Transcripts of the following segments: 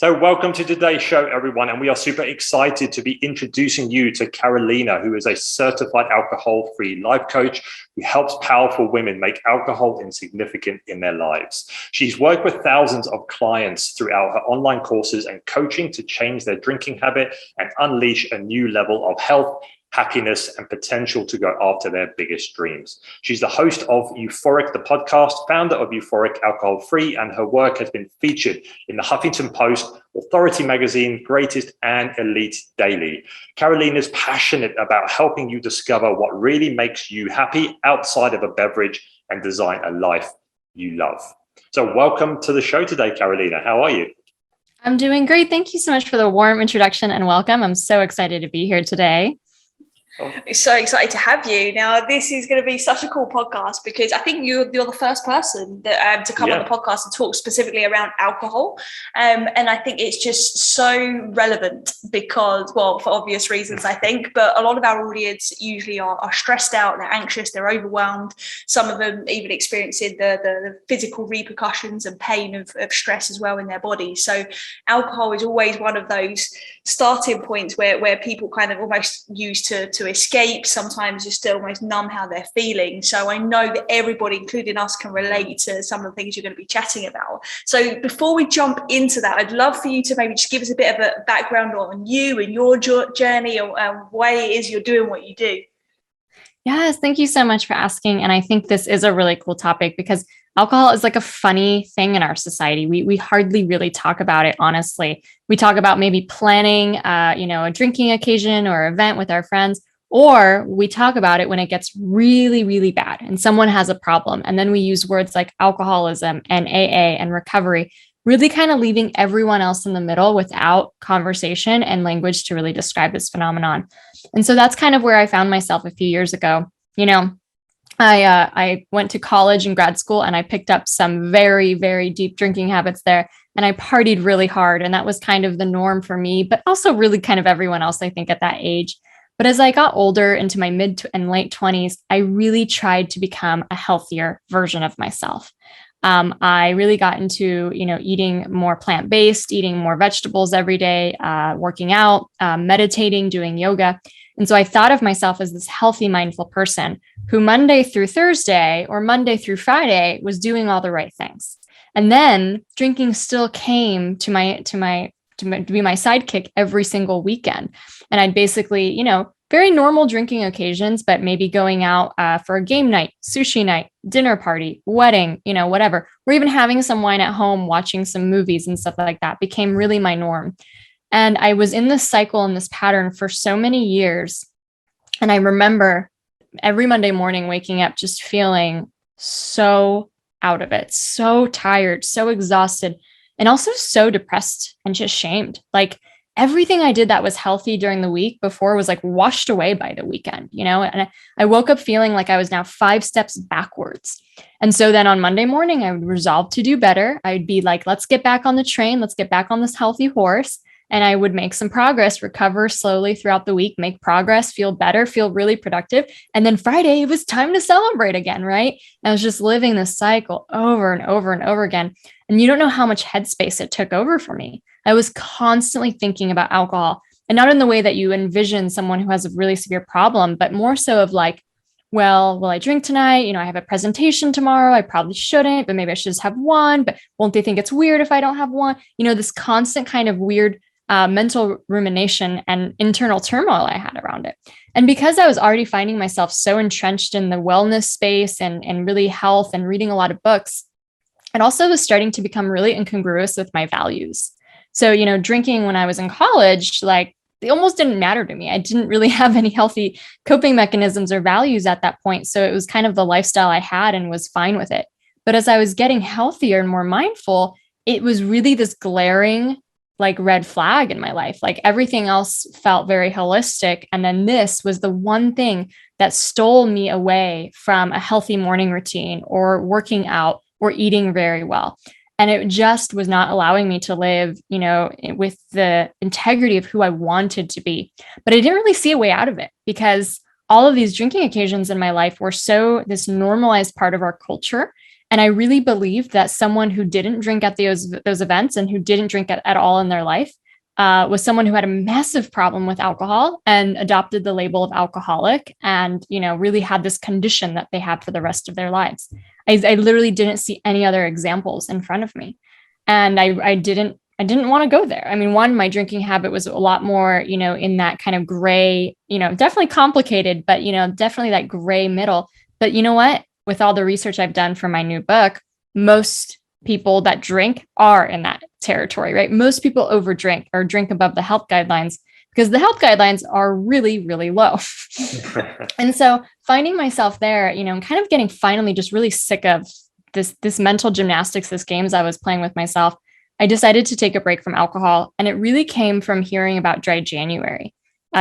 So welcome to today's show, everyone. And we are super excited to be introducing you to Karolina, who is a certified alcohol-free life coach who helps powerful women make alcohol insignificant in their lives. She's worked with thousands of clients throughout her online courses and coaching to change their drinking habit and unleash a new level of health, happiness, and potential to go after their biggest dreams. She's the host of Euphoric, the podcast, founder of Euphoric Alcohol-Free, and her work has been featured in the Huffington Post, Authority Magazine, Greatest, and Elite Daily. Karolina is passionate about helping you discover what really makes you happy outside of a beverage and design a life you love. So welcome to the show today, Karolina. How are you? I'm doing great. Thank you so much for the warm introduction and welcome. I'm so excited to be here today. I'm so excited to have you. Now, this is going to be such a cool podcast because I think you're the first person that to come on the podcast and talk specifically around alcohol. And I think it's just so relevant because, well, for obvious reasons, I think, but a lot of our audience usually are stressed out, they're anxious, they're overwhelmed. Some of them even experiencing the physical repercussions and pain of stress as well in their bodies. So alcohol is always one of those starting points where people kind of almost use to escape, sometimes just to almost numb how they're feeling. So I know that everybody, including us, can relate to some of the things you're going to be chatting about. So before we jump into that, I'd love for you to maybe just give us a bit of a background on you and your journey and why it is you're doing what you do. Yes, thank you so much for asking. And I think this is a really cool topic because alcohol is like a funny thing in our society. We hardly really talk about it, honestly. We talk about maybe planning, a drinking occasion or event with our friends, or we talk about it when it gets really, really bad and someone has a problem. And then we use words like alcoholism and AA and recovery, really kind of leaving everyone else in the middle without conversation and language to really describe this phenomenon. And so that's kind of where I found myself a few years ago. I went to college and grad school and I picked up some very, very deep drinking habits there. And I partied really hard. And that was kind of the norm for me, but also really kind of everyone else, I think, at that age. But as I got older into my mid and late 20s, I really tried to become a healthier version of myself. I really got into, eating more plant-based, eating more vegetables every day, working out, meditating, doing yoga. And so I thought of myself as this healthy, mindful person who Monday through Thursday or Monday through Friday was doing all the right things. And then drinking still came to be my sidekick every single weekend. And I'd basically, very normal drinking occasions, but maybe going out for a game night, sushi night, dinner party, wedding, whatever, or even having some wine at home, watching some movies and stuff like that became really my norm. And I was in this cycle and this pattern for so many years. And I remember every Monday morning waking up just feeling so out of it, so tired, so exhausted, and also so depressed and just shamed. Like everything I did that was healthy during the week before was like washed away by the weekend, and I woke up feeling like I was now 5 steps backwards. And so then on Monday morning, I would resolve to do better. I'd be like, let's get back on the train. Let's get back on this healthy horse. And I would make some progress, recover slowly throughout the week, make progress, feel better, feel really productive. And then Friday, it was time to celebrate again, right? I was just living this cycle over and over and over again. And you don't know how much headspace it took over for me. I was constantly thinking about alcohol, and not in the way that you envision someone who has a really severe problem, but more so of like, well, will I drink tonight? I have a presentation tomorrow. I probably shouldn't, but maybe I should just have one. But won't they think it's weird if I don't have one? This constant kind of weird mental rumination and internal turmoil I had around it. And because I was already finding myself so entrenched in the wellness space and really health and reading a lot of books, it also was starting to become really incongruous with my values. So, drinking when I was in college, like it almost didn't matter to me. I didn't really have any healthy coping mechanisms or values at that point. So it was kind of the lifestyle I had and was fine with it. But as I was getting healthier and more mindful, it was really this glaring like red flag in my life. Like everything else felt very holistic. And then this was the one thing that stole me away from a healthy morning routine or working out or eating very well. And it just was not allowing me to live, with the integrity of who I wanted to be. But I didn't really see a way out of it because all of these drinking occasions in my life were so this normalized part of our culture. And I really believed that someone who didn't drink at those events and who didn't drink at all in their life was someone who had a massive problem with alcohol and adopted the label of alcoholic and, really had this condition that they had for the rest of their lives. I literally didn't see any other examples in front of me. And I didn't want to go there. I mean, one, my drinking habit was a lot more, in that kind of gray, definitely complicated, but, definitely that gray middle. But you know what? With all the research I've done for my new book, most people that drink are in that territory, right? Most people overdrink or drink above the health guidelines because the health guidelines are really, really low. And so finding myself there, kind of getting finally just really sick of this mental gymnastics, this games I was playing with myself, I decided to take a break from alcohol. And it really came from hearing about Dry January.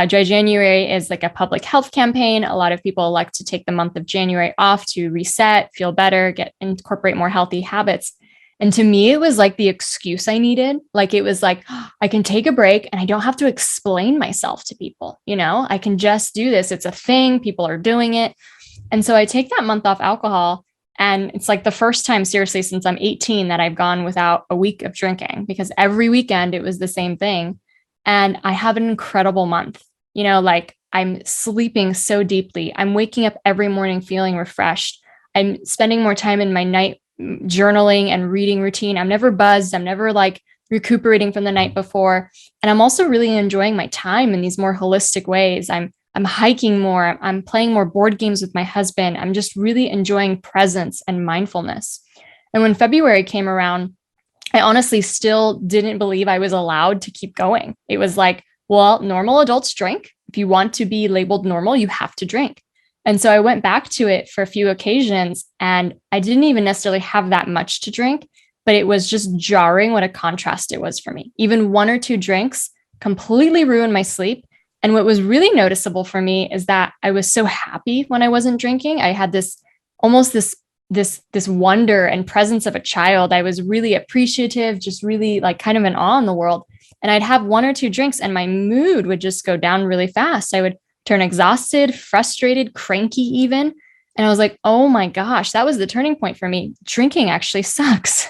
Dry January is like a public health campaign. A lot of people elect to take the month of January off to reset, feel better, incorporate more healthy habits. And to me, it was like the excuse I needed. Like, it was like, I can take a break and I don't have to explain myself to people. I can just do this. It's a thing. People are doing it. And so I take that month off alcohol. And it's like the first time, seriously, since I'm 18 that I've gone without a week of drinking, because every weekend it was the same thing. And I have an incredible month, like I'm sleeping so deeply. I'm waking up every morning feeling refreshed. I'm spending more time in my night journaling and reading routine. I'm never buzzed. I'm never like recuperating from the night before. And I'm also really enjoying my time in these more holistic ways. I'm hiking more. I'm playing more board games with my husband. I'm just really enjoying presence and mindfulness. And when February came around, I honestly still didn't believe I was allowed to keep going. It was like, well, normal adults drink. If you want to be labeled normal, you have to drink. And so I went back to it for a few occasions, and I didn't even necessarily have that much to drink, but it was just jarring what a contrast it was for me. Even one or two drinks completely ruined my sleep. And what was really noticeable for me is that I was so happy when I wasn't drinking. I had this wonder and presence of a child. I was really appreciative, just really like kind of in awe in the world. And I'd have one or two drinks and my mood would just go down really fast. I would turn exhausted, frustrated, cranky even. And I was like, oh my gosh, that was the turning point for me. Drinking actually sucks.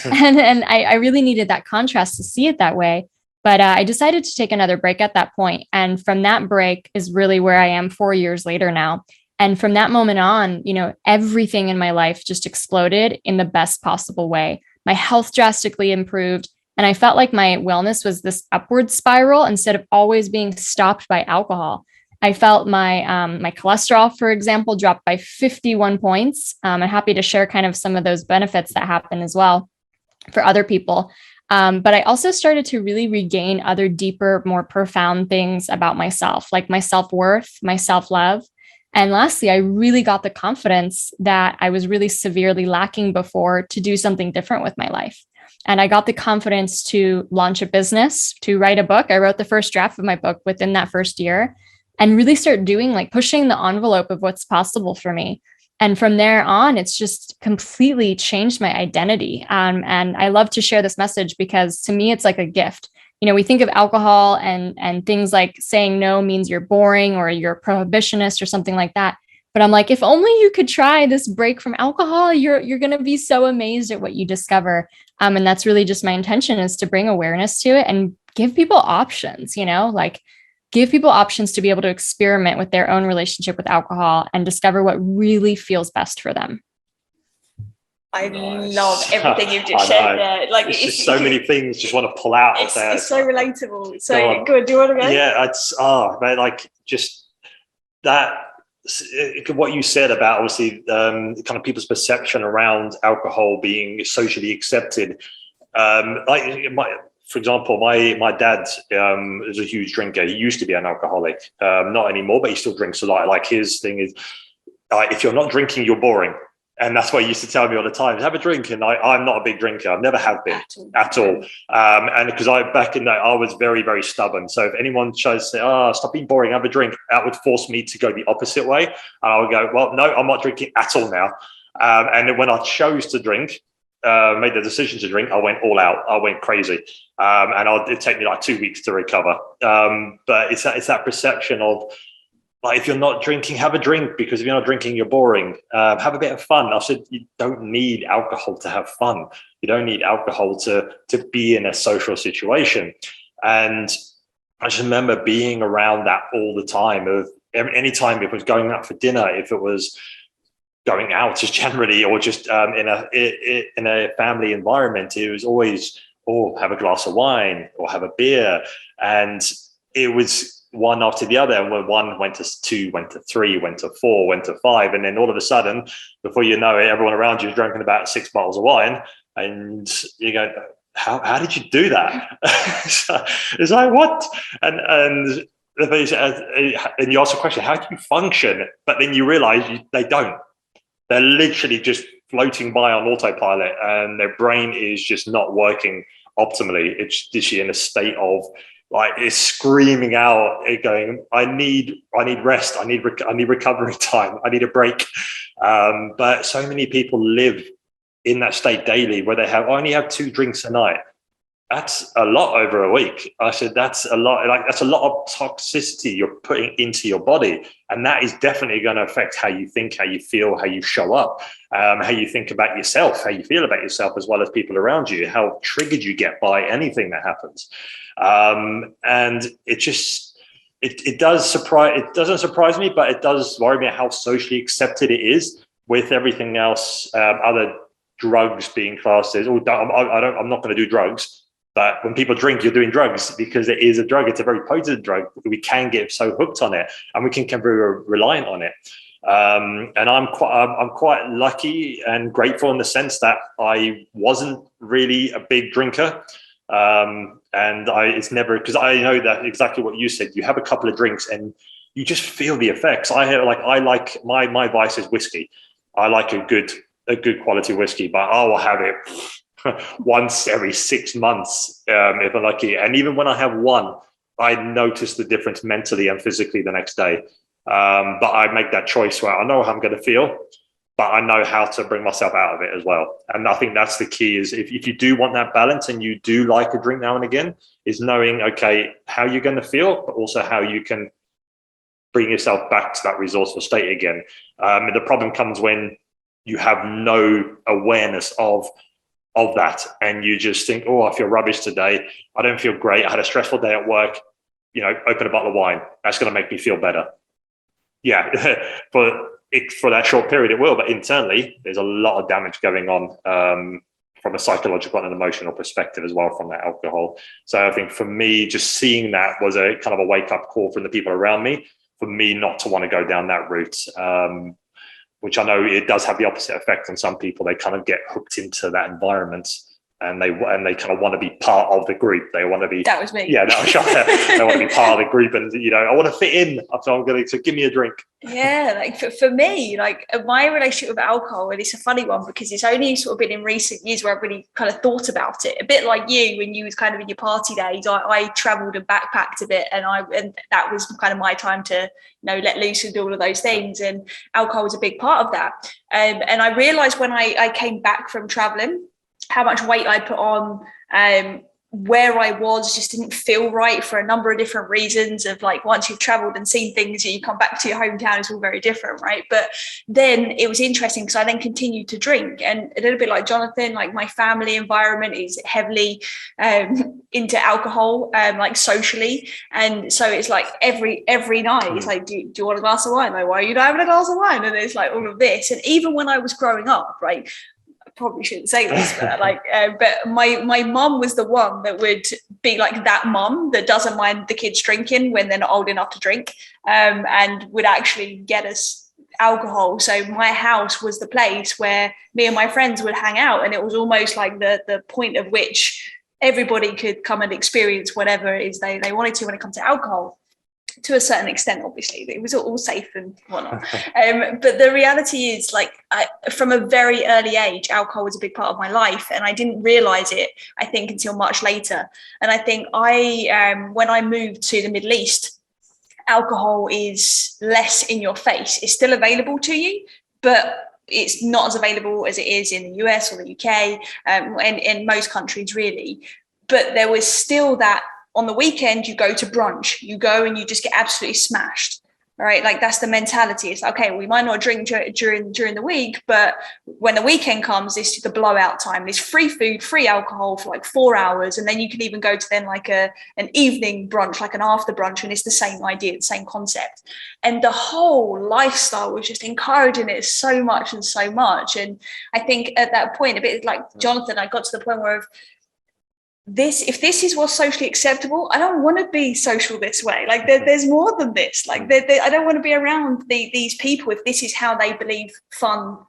and I really needed that contrast to see it that way. But I decided to take another break at that point. And from that break is really where I am 4 years later now. And from that moment on, everything in my life just exploded in the best possible way. My health drastically improved. And I felt like my wellness was this upward spiral instead of always being stopped by alcohol. I felt my cholesterol, for example, dropped by 51 points. I'm happy to share kind of some of those benefits that happen as well for other people. But I also started to really regain other deeper, more profound things about myself, like my self-worth, my self-love. And lastly, I really got the confidence that I was really severely lacking before to do something different with my life. And I got the confidence to launch a business, to write a book. I wrote the first draft of my book within that first year and really start doing pushing the envelope of what's possible for me. And from there on, it's just completely changed my identity. And I love to share this message because to me, it's like a gift. We think of alcohol and things like saying no means you're boring or you're a prohibitionist or something like that. But I'm like, if only you could try this break from alcohol, you're going to be so amazed at what you discover. And that's really just my intention, is to bring awareness to it and give people options, give people options to be able to experiment with their own relationship with alcohol and discover what really feels best for them. I love everything you've just said there. It's just so many things just want to pull out of there. It's so relatable. So good. Do you want to go? Yeah, it's just that. What you said about obviously kind of people's perception around alcohol being socially accepted. For example, my dad is a huge drinker. He used to be an alcoholic, not anymore, but he still drinks a lot. Like, his thing is, if you're not drinking, you're boring. And that's what he used to tell me all the time: have a drink. And I'm not a big drinker. I've never have been at all. And because back in that, I was very, very stubborn. So if anyone tries to say, stop being boring, have a drink, that would force me to go the opposite way. And I would go, well, no, I'm not drinking at all now. And then when I chose to drink, made the decision to drink, I went all out. I went crazy. And it'd take me like 2 weeks to recover. But it's that perception of like, if you're not drinking, have a drink, because if you're not drinking, you're boring. Have a bit of fun. I said, you don't need alcohol to have fun. You don't need alcohol to be in a social situation. And I just remember being around that all the time. Of anytime, if it was going out for dinner, if it was going out just generally, or just in a family environment, it was always, have a glass of wine or have a beer. And it was one after the other, and when one went to 2, went to 3, went to 4, went to 5, and then all of a sudden, before you know it, everyone around you is drinking about 6 bottles of wine, and you go, how did you do that? It's like, what? And you ask the question, how do you function? But then you realize they don't. They're literally just floating by on autopilot, and their brain is just not working optimally. It's just in a state of, like, it's screaming out, going, I need rest. I need recovery time. I need a break. But so many people live in that state daily, where they only have 2 drinks a night. That's a lot over a week. I said, that's a lot. Like, that's a lot of toxicity you're putting into your body. And that is definitely going to affect how you think, how you feel, how you show up, how you think about yourself, how you feel about yourself, as well as people around you, how triggered you get by anything that happens. And it just, it doesn't surprise me, but it does worry me how socially accepted it is, with everything else, other drugs being classed as, I'm not going to do drugs. But when people drink, you're doing drugs, because it is a drug. It's a very potent drug. We can get so hooked on it, and we can become very reliant on it. And I'm quite lucky and grateful in the sense that I wasn't really a big drinker. And it's never, because I know that exactly what you said. You have a couple of drinks and you just feel the effects. I like my vice is whiskey. I like a good quality whiskey, but I will have it once every 6 months, if I'm lucky. And even when I have one, I notice the difference mentally and physically the next day. But I make that choice where I know how I'm going to feel, but I know how to bring myself out of it as well. And I think that's the key, is if you do want that balance and you do like a drink now and again, is knowing, okay, how you're going to feel, but also how you can bring yourself back to that resourceful state again. And the problem comes when you have no awareness of that, and you just think, I feel rubbish today. I don't feel great. I had a stressful day at work. Open a bottle of wine. That's going to make me feel better. Yeah, for that short period it will, but internally there's a lot of damage going on from a psychological and emotional perspective as well from that alcohol. So I think for me, just seeing that was a kind of a wake-up call from the people around me, for me not to want to go down that route. Which I know it does have the opposite effect on some people. They kind of get hooked into that environment, and they kind of want to be part of the group. They want to be. That was me. Yeah, that was they want to be part of the group, and I want to fit in. So I'm going to give me a drink. Yeah, like for me, like my relationship with alcohol, and it's a funny one because it's only sort of been in recent years where I've really kind of thought about it. A bit like you, when you was kind of in your party days, I travelled and backpacked a bit, and that was kind of my time to let loose and do all of those things. And alcohol was a big part of that. And I realised when I came back from travelling, how much weight I put on, where I was just didn't feel right for a number of different reasons. Of like, once you've traveled and seen things, you come back to your hometown, it's all very different, right? But then it was interesting because I then continued to drink, and a little bit like Jonathan, like my family environment is heavily into alcohol, like socially. And so it's like every night it's like, do you want a glass of wine? Like, why are you not having a glass of wine? And it's like all of this. And even when I was growing up, right, probably shouldn't say this, but but my mum was the one that would be like that mum that doesn't mind the kids drinking when they're not old enough to drink, and would actually get us alcohol. So my house was the place where me and my friends would hang out, and it was almost like the point of which everybody could come and experience whatever it is they wanted to when it comes to alcohol. To a certain extent, obviously, it was all safe and whatnot. But the reality is, like, from a very early age, alcohol was a big part of my life, and I didn't realize it, I think, until much later. And I think when I moved to the Middle East, alcohol is less in your face. It's still available to you, but it's not as available as it is in the US or the UK, and in most countries, really. But there was still that. On the weekend, you go to brunch, you go and you just get absolutely smashed, right? Like that's the mentality. It's like, okay, we might not drink during the week, but when the weekend comes, it's the blowout time. It's free food, free alcohol for like 4 hours. And then you can even go to then like an evening brunch, like an after brunch. And it's the same idea, the same concept. And the whole lifestyle was just encouraging it so much and so much. And I think at that point, a bit like Jonathan, I got to the point where if this is what's socially acceptable, I don't want to be social this way. Like there's more than this. Like I don't want to be around these people if this is how they believe fun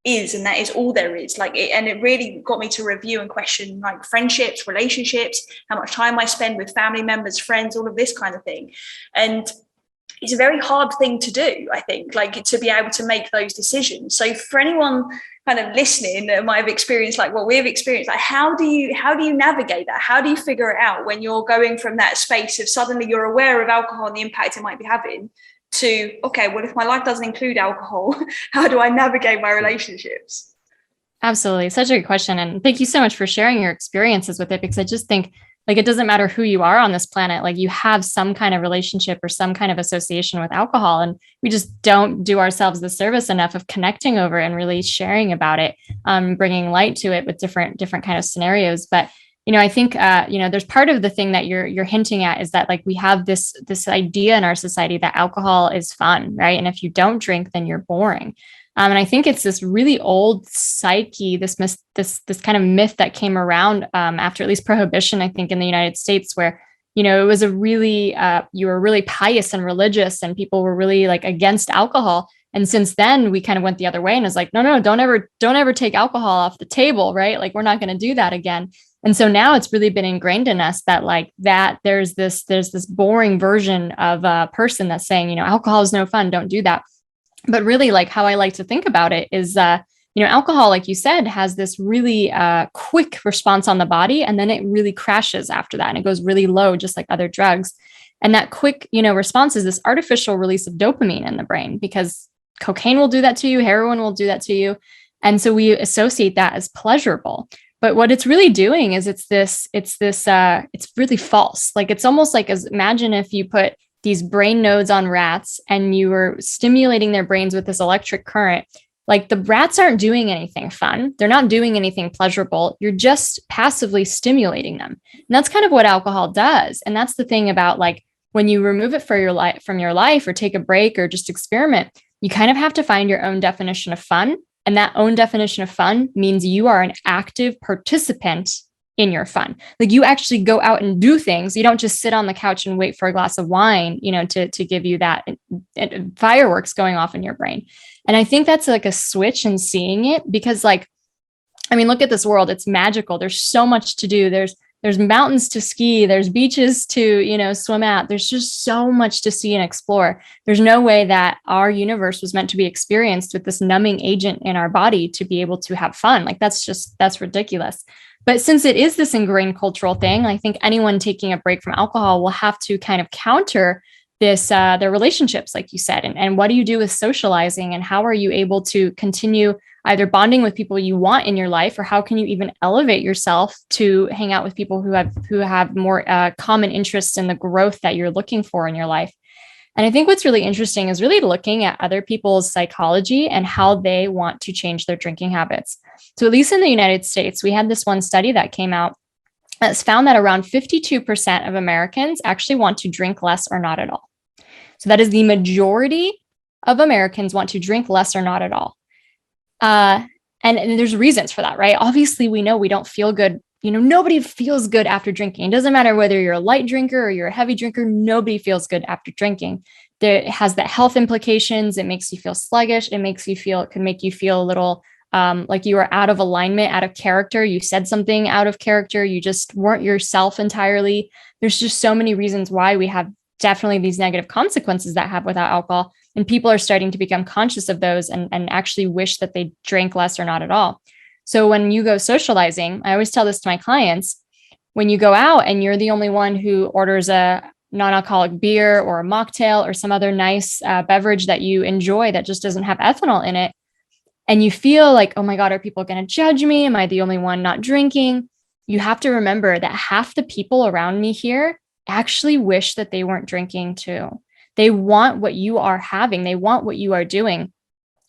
is, and that is all there is. Like and it really got me to review and question like friendships, relationships, how much time I spend with family members, friends, all of this kind of thing. And it's a very hard thing to do, I think, like to be able to make those decisions. So for anyone kind of listening that might have experienced like what we've experienced, like how do you navigate that? How do you figure it out when you're going from that space of suddenly you're aware of alcohol and the impact it might be having to, okay, well, if my life doesn't include alcohol, how do I navigate my relationships? Absolutely. Such a good question. And thank you so much for sharing your experiences with it, because I just think like it doesn't matter who you are on this planet, like you have some kind of relationship or some kind of association with alcohol. And we just don't do ourselves the service enough of connecting over and really sharing about it, bringing light to it with different kind of scenarios. But, I think, there's part of the thing that you're hinting at is that like we have this idea in our society that alcohol is fun, right? And if you don't drink, then you're boring. And I think it's this really old psyche, this kind of myth that came around after at least Prohibition, I think, in the United States, where, it was a really, you were really pious and religious and people were really like against alcohol. And since then we kind of went the other way and it's like, no, don't ever take alcohol off the table, right? Like we're not going to do that again. And so now it's really been ingrained in us that like that there's this boring version of a person that's saying, alcohol is no fun, don't do that. But really, like how I like to think about it is, alcohol, like you said, has this really quick response on the body, and then it really crashes after that, and it goes really low, just like other drugs. And that quick, response is this artificial release of dopamine in the brain, because cocaine will do that to you, heroin will do that to you, and so we associate that as pleasurable. But what it's really doing is it's really false. Like it's almost like imagine if you put these brain nodes on rats and you were stimulating their brains with this electric current. Like the rats aren't doing anything fun. They're not doing anything pleasurable. You're just passively stimulating them. And that's kind of what alcohol does. And that's the thing about like when you remove it from your life or take a break or just experiment, you kind of have to find your own definition of fun. And that own definition of fun means you are an active participant in your fun. Like you actually go out and do things. You don't just sit on the couch and wait for a glass of wine, to give you that fireworks going off in your brain. And I think that's like a switch in seeing it, because like, I mean, look at this world. It's magical. There's so much to do. There's mountains to ski. There's beaches to, swim at. There's just so much to see and explore. There's no way that our universe was meant to be experienced with this numbing agent in our body to be able to have fun. Like that's ridiculous. But since it is this ingrained cultural thing, I think anyone taking a break from alcohol will have to kind of counter this, their relationships, like you said. And what do you do with socializing, and how are you able to continue either bonding with people you want in your life, or how can you even elevate yourself to hang out with people who have more common interests in the growth that you're looking for in your life? And I think what's really interesting is really looking at other people's psychology and how they want to change their drinking habits. So at least in the United States, we had this one study that came out that's found that around 52% of Americans actually want to drink less or not at all. So that is the majority of Americans want to drink less or not at all. And there's reasons for that, right? Obviously, we know we don't feel good. Nobody feels good after drinking. It doesn't matter whether you're a light drinker or you're a heavy drinker. Nobody feels good after drinking. It has that health implications. It makes you feel sluggish. It can make you feel a little like you are out of alignment, out of character. You said something out of character. You just weren't yourself entirely. There's just so many reasons why we have definitely these negative consequences that have without alcohol. And people are starting to become conscious of those and actually wish that they drank less or not at all. So when you go socializing, I always tell this to my clients, when you go out and you're the only one who orders a non-alcoholic beer or a mocktail or some other nice beverage that you enjoy that just doesn't have ethanol in it, and you feel like, oh my God, are people going to judge me? Am I the only one not drinking? You have to remember that half the people around me here actually wish that they weren't drinking too. They want what you are having. They want what you are doing.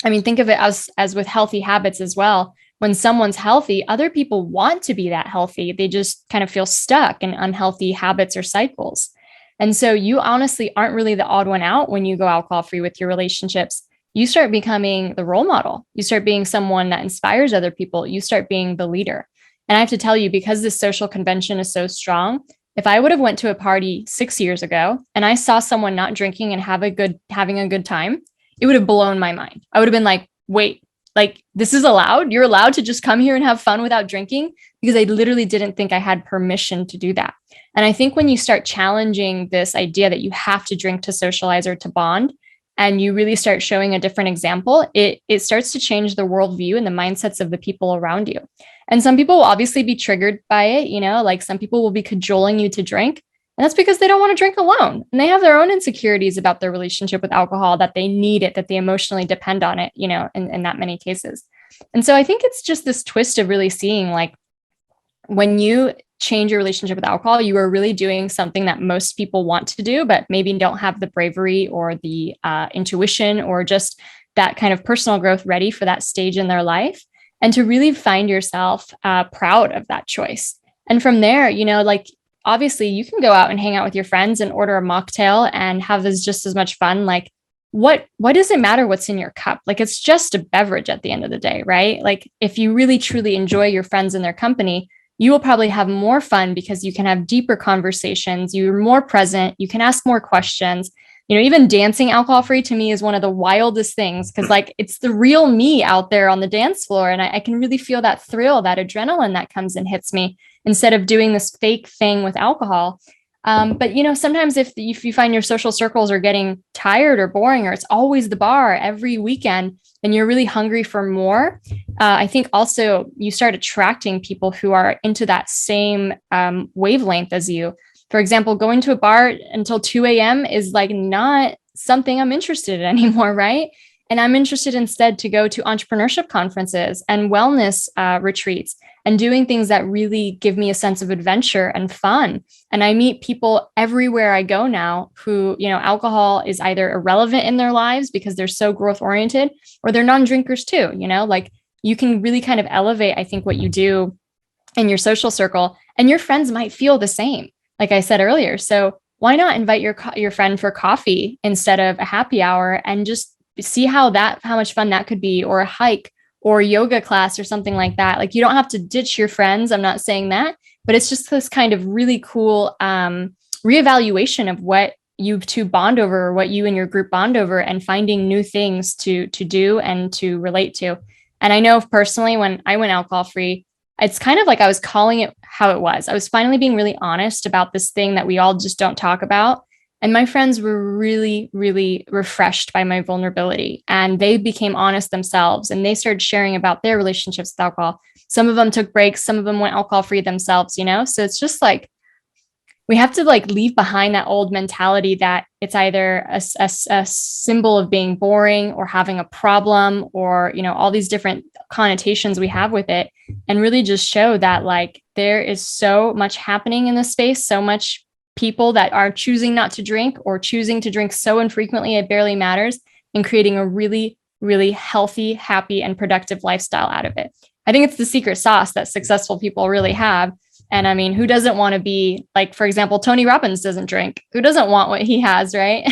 I mean, think of it as with healthy habits as well. When someone's healthy, other people want to be that healthy. They just kind of feel stuck in unhealthy habits or cycles. And so you honestly aren't really the odd one out when you go alcohol-free with your relationships. You start becoming the role model. You start being someone that inspires other people. You start being the leader. And I have to tell you, because this social convention is so strong, if I would have went to a party 6 years ago and I saw someone not drinking and having a good time, it would have blown my mind. I would have been like, wait, like this is allowed? You're allowed to just come here and have fun without drinking? Because I literally didn't think I had permission to do that. And I think when you start challenging this idea that you have to drink to socialize or to bond, and you really start showing a different example, it starts to change the worldview and the mindsets of the people around you. And some people will obviously be triggered by it, like some people will be cajoling you to drink. And that's because they don't want to drink alone. And they have their own insecurities about their relationship with alcohol, that they need it, that they emotionally depend on it, in that many cases. And so I think it's just this twist of really seeing like when you change your relationship with alcohol, you are really doing something that most people want to do, but maybe don't have the bravery or the intuition or just that kind of personal growth ready for that stage in their life. And to really find yourself proud of that choice. And from there, like, obviously you can go out and hang out with your friends and order a mocktail and have just as much fun. Like, what does it matter what's in your cup? Like, it's just a beverage at the end of the day, right? Like, if you really truly enjoy your friends and their company, you will probably have more fun because you can have deeper conversations. You're more present. You can ask more questions. Even dancing alcohol-free to me is one of the wildest things, because like it's the real me out there on the dance floor. And I can really feel that thrill, that adrenaline that comes and hits me instead of doing this fake thing with alcohol. But sometimes if you find your social circles are getting tired or boring, or it's always the bar every weekend and you're really hungry for more, I think also you start attracting people who are into that same wavelength as you. For example, going to a bar until 2 a.m. is like not something I'm interested in anymore, right? And I'm interested instead to go to entrepreneurship conferences and wellness retreats and doing things that really give me a sense of adventure and fun. And I meet people everywhere I go now who, alcohol is either irrelevant in their lives because they're so growth oriented, or they're non-drinkers too. Like you can really kind of elevate, I think, what you do in your social circle, and your friends might feel the same, like I said earlier. So why not invite your friend for coffee instead of a happy hour and just see how much fun that could be, or a hike or yoga class or something like that. Like, you don't have to ditch your friends. I'm not saying that, but it's just this kind of really cool reevaluation of what you two bond over, or what you and your group bond over, and finding new things to do and to relate to. And I know personally, when I went alcohol free, it's kind of like I was calling it how it was. I was finally being really honest about this thing that we all just don't talk about. And my friends were really, really refreshed by my vulnerability, and they became honest themselves, and they started sharing about their relationships with alcohol. Some of them took breaks. Some of them went alcohol free themselves, So it's just like, we have to like leave behind that old mentality that it's either a symbol of being boring or having a problem, or, all these different connotations we have with it, and really just show that like there is so much happening in this space, so much people that are choosing not to drink, or choosing to drink so infrequently it barely matters, and creating a really, really healthy, happy, and productive lifestyle out of it. I think it's the secret sauce that successful people really have. And I mean, who doesn't want to be like, for example, Tony Robbins doesn't drink. Who doesn't want what he has, right?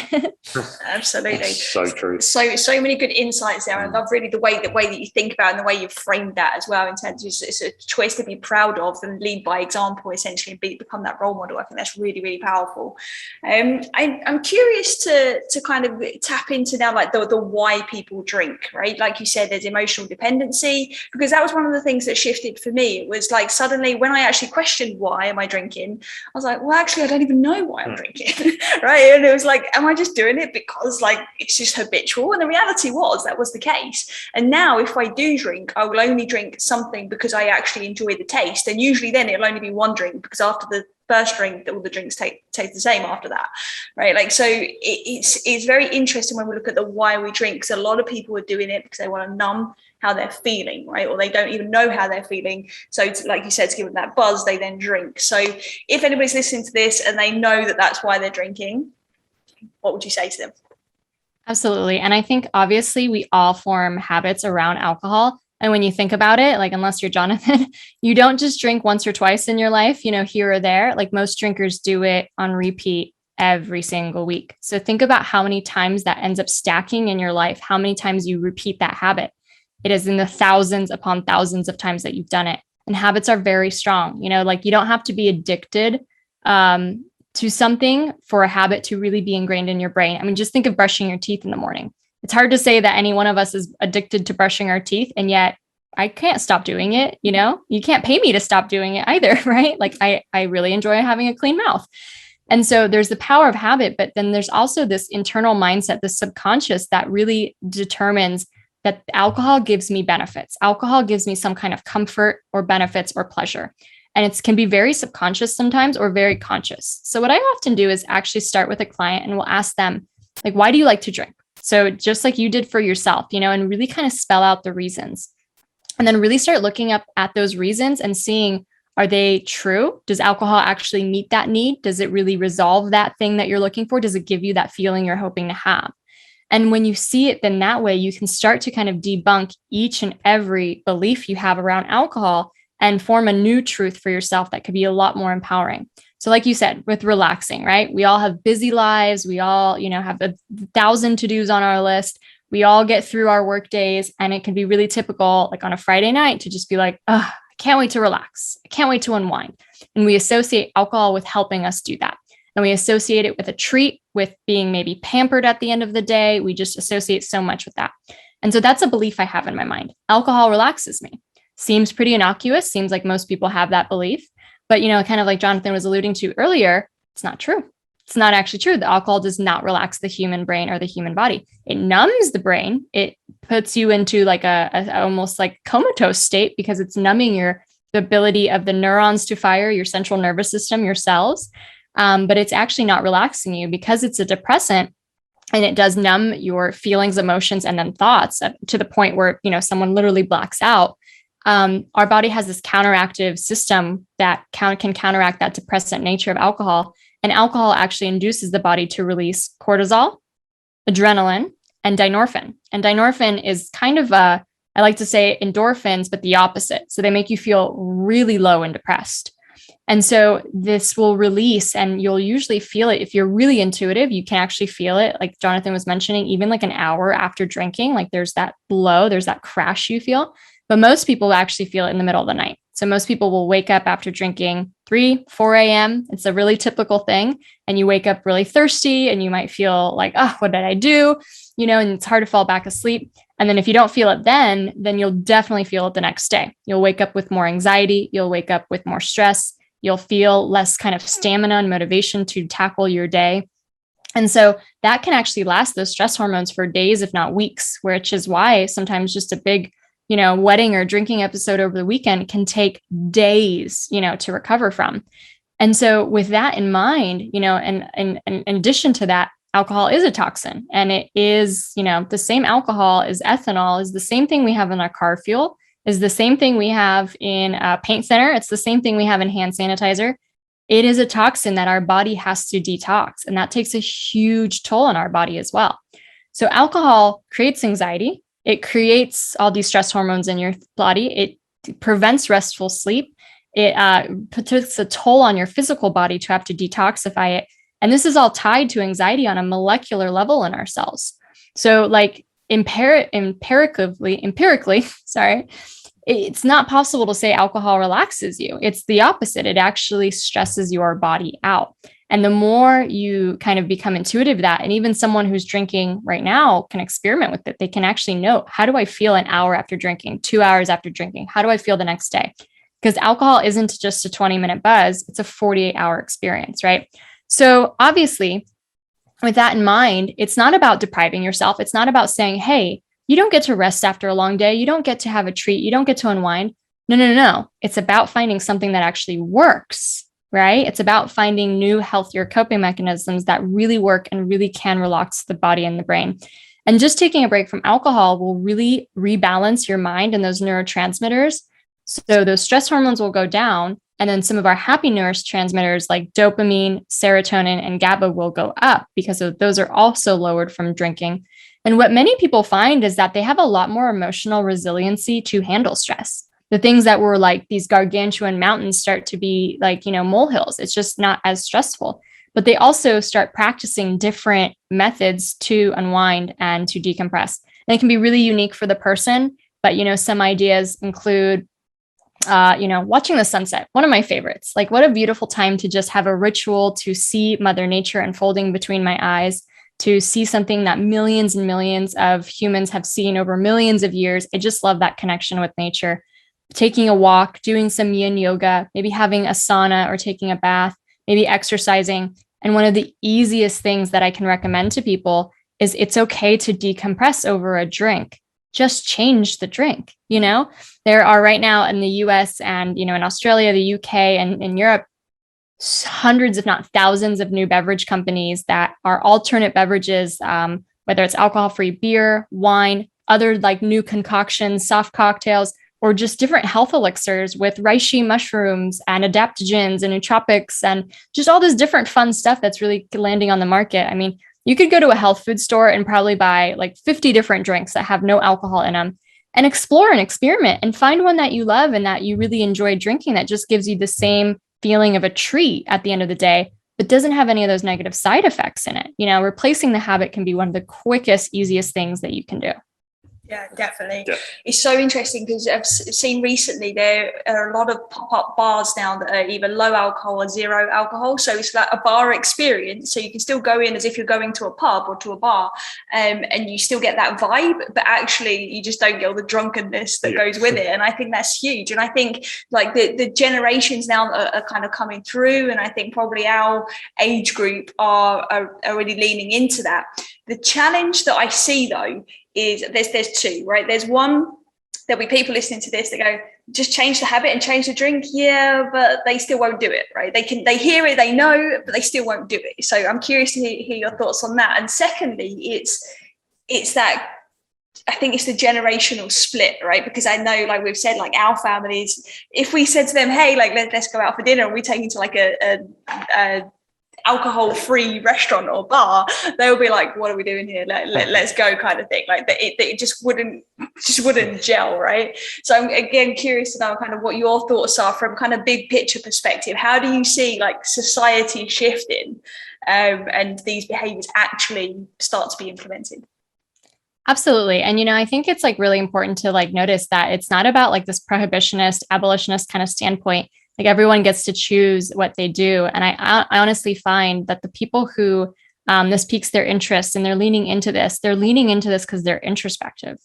Absolutely. That's so true. So many good insights there. I love really the way that you think about it, and the way you've framed that as well, in terms of it's a choice to be proud of and lead by example, essentially, and become that role model. I think that's really, really powerful. I'm curious to kind of tap into now, like the why people drink, right? Like you said, there's emotional dependency, because that was one of the things that shifted for me. It was like suddenly when I actually questioned why am I drinking, I was like, well, actually, I don't even know why I'm drinking, right? And it was like, am I just doing it because like it's just habitual? And the reality was that was the case. And now if I do drink, I will only drink something because I actually enjoy the taste. And usually then it'll only be one drink, because after the first drink, all the drinks taste the same after that, right? Like, so it's very interesting when we look at the why we drink, because a lot of people are doing it because they want to numb how they're feeling, right? Or they don't even know how they're feeling. So like you said, to give them that buzz, they then drink. So if anybody's listening to this and they know that that's why they're drinking, what would you say to them? Absolutely. And I think obviously we all form habits around alcohol. And when you think about it, like, unless you're Jonathan, you don't just drink once or twice in your life, here or there. Like, most drinkers do it on repeat every single week. So think about how many times that ends up stacking in your life, how many times you repeat that habit. It is in the thousands upon thousands of times that you've done it. And habits are very strong. Like, you don't have to be addicted to something for a habit to really be ingrained in your brain. I mean, just think of brushing your teeth in the morning. It's hard to say that any one of us is addicted to brushing our teeth, and yet I can't stop doing it. You can't pay me to stop doing it either, right? Like, I really enjoy having a clean mouth. And so there's the power of habit, but then there's also this internal mindset, the subconscious, that really determines that alcohol gives me benefits. Alcohol gives me some kind of comfort or benefits or pleasure. And it can be very subconscious sometimes, or very conscious. So what I often do is actually start with a client and we'll ask them, like, why do you like to drink? So just like you did for yourself, and really kind of spell out the reasons. And then really start looking up at those reasons and seeing, are they true? Does alcohol actually meet that need? Does it really resolve that thing that you're looking for? Does it give you that feeling you're hoping to have? And when you see it, then that way you can start to kind of debunk each and every belief you have around alcohol and form a new truth for yourself that could be a lot more empowering. So like you said, with relaxing, right? We all have busy lives. We all, have 1,000 to-dos on our list. We all get through our work days, and it can be really typical, like on a Friday night, to just be like, oh, I can't wait to relax. I can't wait to unwind. And we associate alcohol with helping us do that. And we associate it with a treat, with being maybe pampered at the end of the day. We just associate so much with that. And so that's a belief I have in my mind. Alcohol relaxes me. Seems pretty innocuous. Seems like most people have that belief. But, kind of like Jonathan was alluding to earlier, it's not true. It's not actually true. The alcohol does not relax the human brain or the human body. It numbs the brain. It puts you into like a almost like comatose state, because it's numbing the ability of the neurons to fire, your central nervous system, your cells. But it's actually not relaxing you, because it's a depressant, and it does numb your feelings, emotions, and then thoughts to the point where, someone literally blacks out. Our body has this counteractive system that can counteract that depressant nature of alcohol. And alcohol actually induces the body to release cortisol, adrenaline, and dynorphin. And dynorphin is kind of I like to say endorphins, but the opposite. So they make you feel really low and depressed. And so this will release, and you'll usually feel it. If you're really intuitive, you can actually feel it. Like Jonathan was mentioning, even like an hour after drinking, like there's that blow, there's that crash you feel. But most people actually feel it in the middle of the night. So most people will wake up after drinking 3, 4 a.m. It's a really typical thing. And you wake up really thirsty, and you might feel like, oh, what did I do? And it's hard to fall back asleep. And then if you don't feel it then you'll definitely feel it the next day. You'll wake up with more anxiety. You'll wake up with more stress. You'll feel less kind of stamina and motivation to tackle your day. And so that can actually last, those stress hormones, for days, if not weeks, which is why sometimes just a big wedding or drinking episode over the weekend can take days, to recover from. And so with that in mind, and in addition to that, alcohol is a toxin, and it is, the same alcohol as ethanol is the same thing we have in our car fuel, is the same thing we have in a paint thinner. It's the same thing we have in hand sanitizer. It is a toxin that our body has to detox, and that takes a huge toll on our body as well. So alcohol creates anxiety. It creates all these stress hormones in your body. It prevents restful sleep. It puts a toll on your physical body to have to detoxify it. And this is all tied to anxiety on a molecular level in our cells. So like empirically, sorry, it's not possible to say alcohol relaxes you. It's the opposite. It actually stresses your body out. And the more you kind of become intuitive of that, and even someone who's drinking right now can experiment with it. They can actually know, how do I feel an hour after drinking, 2 hours after drinking? How do I feel the next day? Because alcohol isn't just a 20-minute buzz. It's a 48-hour experience, right? So obviously, with that in mind, it's not about depriving yourself. It's not about saying, hey, you don't get to rest after a long day. You don't get to have a treat. You don't get to unwind. No. It's about finding something that actually works. Right? It's about finding new, healthier coping mechanisms that really work and really can relax the body and the brain. And just taking a break from alcohol will really rebalance your mind and those neurotransmitters. So those stress hormones will go down, And then some of our happy neurotransmitters like dopamine, serotonin, and GABA will go up because those are also lowered from drinking. And what many people find is that they have a lot more emotional resiliency to handle stress. The things that were like these gargantuan mountains start to be like, molehills. It's just not as stressful. But they also start practicing different methods to unwind and to decompress. And it can be really unique for the person. But, some ideas include, watching the sunset. One of my favorites. Like, what a beautiful time to just have a ritual to see Mother Nature unfolding between my eyes, to see something that millions and millions of humans have seen over millions of years. I just love that connection with nature. Taking a walk, doing some yin yoga, maybe having a sauna or taking a bath, maybe exercising. And one of the easiest things that I can recommend to people is it's okay to decompress over a drink. Just change the drink. There are right now in the US and, in Australia, the UK, and in Europe, hundreds, if not thousands of new beverage companies that are alternate beverages, whether it's alcohol-free beer, wine, other like new concoctions, soft cocktails, or just different health elixirs with reishi mushrooms and adaptogens and nootropics and just all this different fun stuff that's really landing on the market. I mean, you could go to a health food store and probably buy like 50 different drinks that have no alcohol in them and explore and experiment and find one that you love and that you really enjoy drinking that just gives you the same feeling of a treat at the end of the day, but doesn't have any of those negative side effects in it. Replacing the habit can be one of the quickest, easiest things that you can do. Yeah, definitely. Yeah. It's so interesting because I've seen recently there are a lot of pop-up bars now that are either low alcohol or zero alcohol. So it's like a bar experience. So you can still go in as if you're going to a pub or to a bar, and you still get that vibe, but actually you just don't get all the drunkenness that goes with it. And I think that's huge. And I think like the generations now are kind of coming through, and I think probably our age group are really leaning into that. The challenge that I see though is there's two, right? There's one, there'll be people listening to this that go, just change the habit and change the drink. Yeah, but they still won't do it, right? They hear it, they know, but they still won't do it. So I'm curious to hear your thoughts on that. And secondly, it's that, I think it's the generational split, right? Because I know, like we've said, like our families, if we said to them, hey, like let's go out for dinner, and we take you to like a alcohol-free restaurant or bar, they'll be like, what are we doing here? Let's go, kind of thing. Like it just wouldn't gel, right? So I'm again curious to know kind of what your thoughts are from kind of big picture perspective. How do you see like society shifting and these behaviors actually start to be implemented? Absolutely. And, I think it's like really important to like notice that it's not about like this prohibitionist, abolitionist kind of standpoint. Like everyone gets to choose what they do. And I honestly find that the people who this piques their interest and they're leaning into this because they're introspective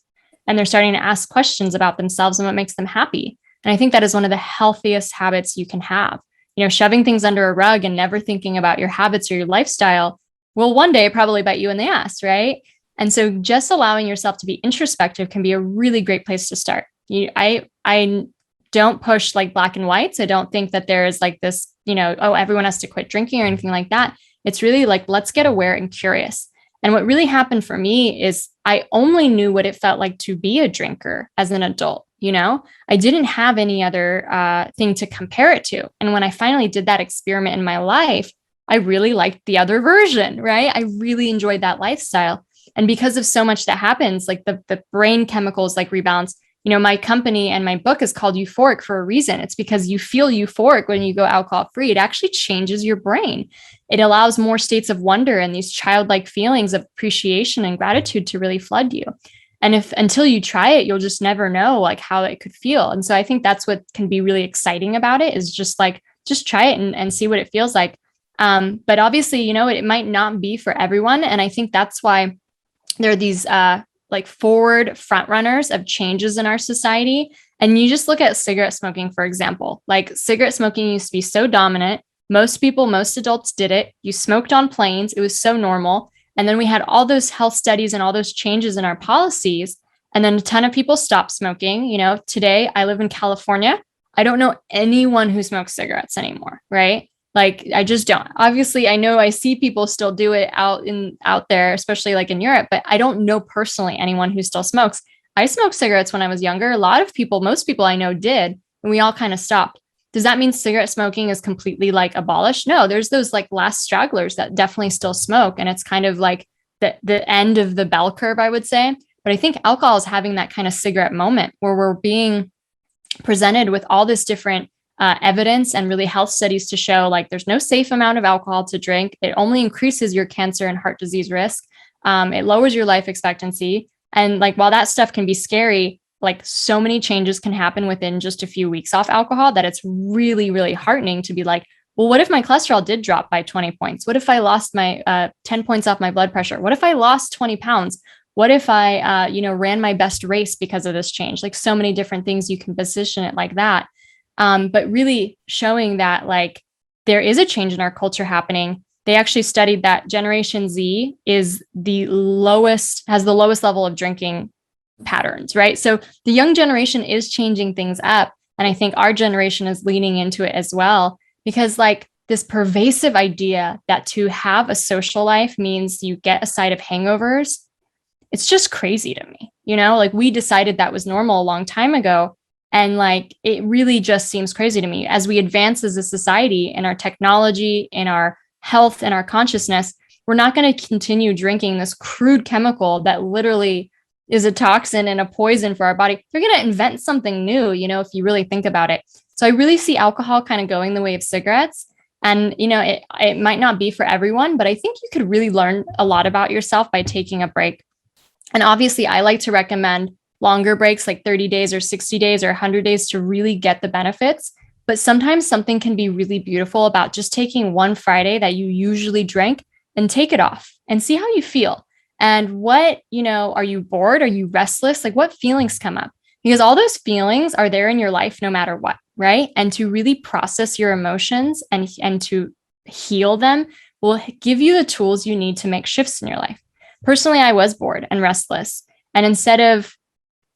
and they're starting to ask questions about themselves and what makes them happy. And I think that is one of the healthiest habits you can have. Shoving things under a rug and never thinking about your habits or your lifestyle will one day probably bite you in the ass, right? And so just allowing yourself to be introspective can be a really great place to start. I don't push like black and whites. I don't think that there is like this, everyone has to quit drinking or anything like that. It's really like, let's get aware and curious. And what really happened for me is I only knew what it felt like to be a drinker as an adult. I didn't have any other thing to compare it to. And when I finally did that experiment in my life, I really liked the other version, right? I really enjoyed that lifestyle. And because of so much that happens, like the brain chemicals like rebalance. My company and my book is called Euphoric for a reason. It's because you feel euphoric when you go alcohol free. It actually changes your brain. It allows more states of wonder and these childlike feelings of appreciation and gratitude to really flood you. And until you try it, you'll just never know like how it could feel. And so I think that's what can be really exciting about it is just try it and see what it feels like. But obviously, it might not be for everyone. And I think that's why there are these like forward front runners of changes in our society. And you just look at cigarette smoking, for example. Like cigarette smoking used to be so dominant. Most adults did it. You smoked on planes. It was so normal. And then we had all those health studies and all those changes in our policies. And then a ton of people stopped smoking. Today I live in California. I don't know anyone who smokes cigarettes anymore, right? Like, I just don't. Obviously, I know I see people still do it out there, especially like in Europe, but I don't know personally anyone who still smokes. I smoked cigarettes when I was younger. Most people I know did, and we all kind of stopped. Does that mean cigarette smoking is completely like abolished? No, there's those like last stragglers that definitely still smoke. And it's kind of like the end of the bell curve, I would say. But I think alcohol is having that kind of cigarette moment where we're being presented with all this different evidence and really health studies to show like there's no safe amount of alcohol to drink. It only increases your cancer and heart disease risk. It lowers your life expectancy. And like, while that stuff can be scary, like so many changes can happen within just a few weeks off alcohol that it's really, really heartening to be like, well, what if my cholesterol did drop by 20 points? What if I lost my 10 points off my blood pressure? What if I lost 20 pounds? What if I, ran my best race because of this change? Like so many different things you can position it like that. But really showing that like there is a change in our culture happening. They actually studied that Generation Z has the lowest level of drinking patterns, right? So the young generation is changing things up. And I think our generation is leaning into it as well, because like this pervasive idea that to have a social life means you get a side of hangovers, it's just crazy to me. Like we decided that was normal a long time ago. And like, it really just seems crazy to me as we advance as a society in our technology, in our health, and our consciousness, we're not going to continue drinking this crude chemical that literally is a toxin and a poison for our body. They're going to invent something new, if you really think about it. So I really see alcohol kind of going the way of cigarettes. And, it might not be for everyone, but I think you could really learn a lot about yourself by taking a break. And obviously, I like to recommend longer breaks, like 30 days or 60 days or 100 days to really get the benefits. But sometimes something can be really beautiful about just taking one Friday that you usually drink and take it off and see how you feel. And what, are you bored? Are you restless? Like what feelings come up? Because all those feelings are there in your life no matter what, right? And to really process your emotions and to heal them will give you the tools you need to make shifts in your life. Personally, I was bored and restless. And instead of,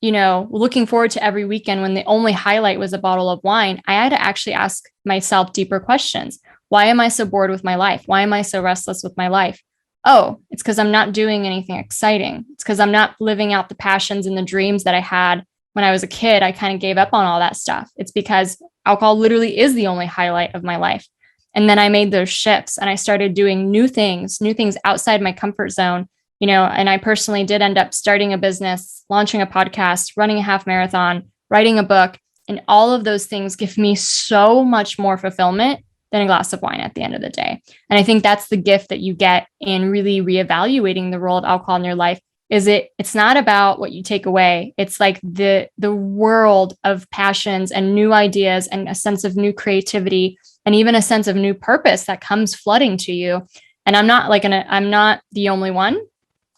looking forward to every weekend when the only highlight was a bottle of wine, I had to actually ask myself deeper questions. Why am I so bored with my life? Why am I so restless with my life? Oh, it's because I'm not doing anything exciting. It's because I'm not living out the passions and the dreams that I had when I was a kid. I kind of gave up on all that stuff. It's because alcohol literally is the only highlight of my life. And then I made those shifts and I started doing new things outside my comfort zone, and I personally did end up starting a business, launching a podcast, running a half marathon, writing a book. And all of those things give me so much more fulfillment than a glass of wine at the end of the day. And I think that's the gift that you get in really reevaluating the role of alcohol in your life. It's not about what you take away. It's like the world of passions and new ideas and a sense of new creativity and even a sense of new purpose that comes flooding to you. And I'm not the only one.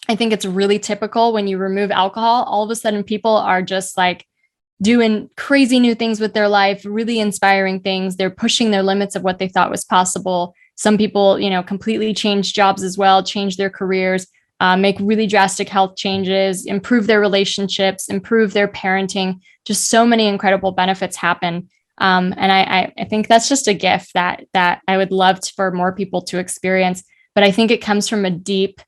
I think it's really typical when you remove alcohol, all of a sudden people are just like doing crazy new things with their life, really inspiring things. They're pushing their limits of what they thought was possible. Some people, completely change jobs as well, change their careers, make really drastic health changes, improve their relationships, improve their parenting. Just so many incredible benefits happen. And I think that's just a gift that I would love for more people to experience. But I think it comes from a deep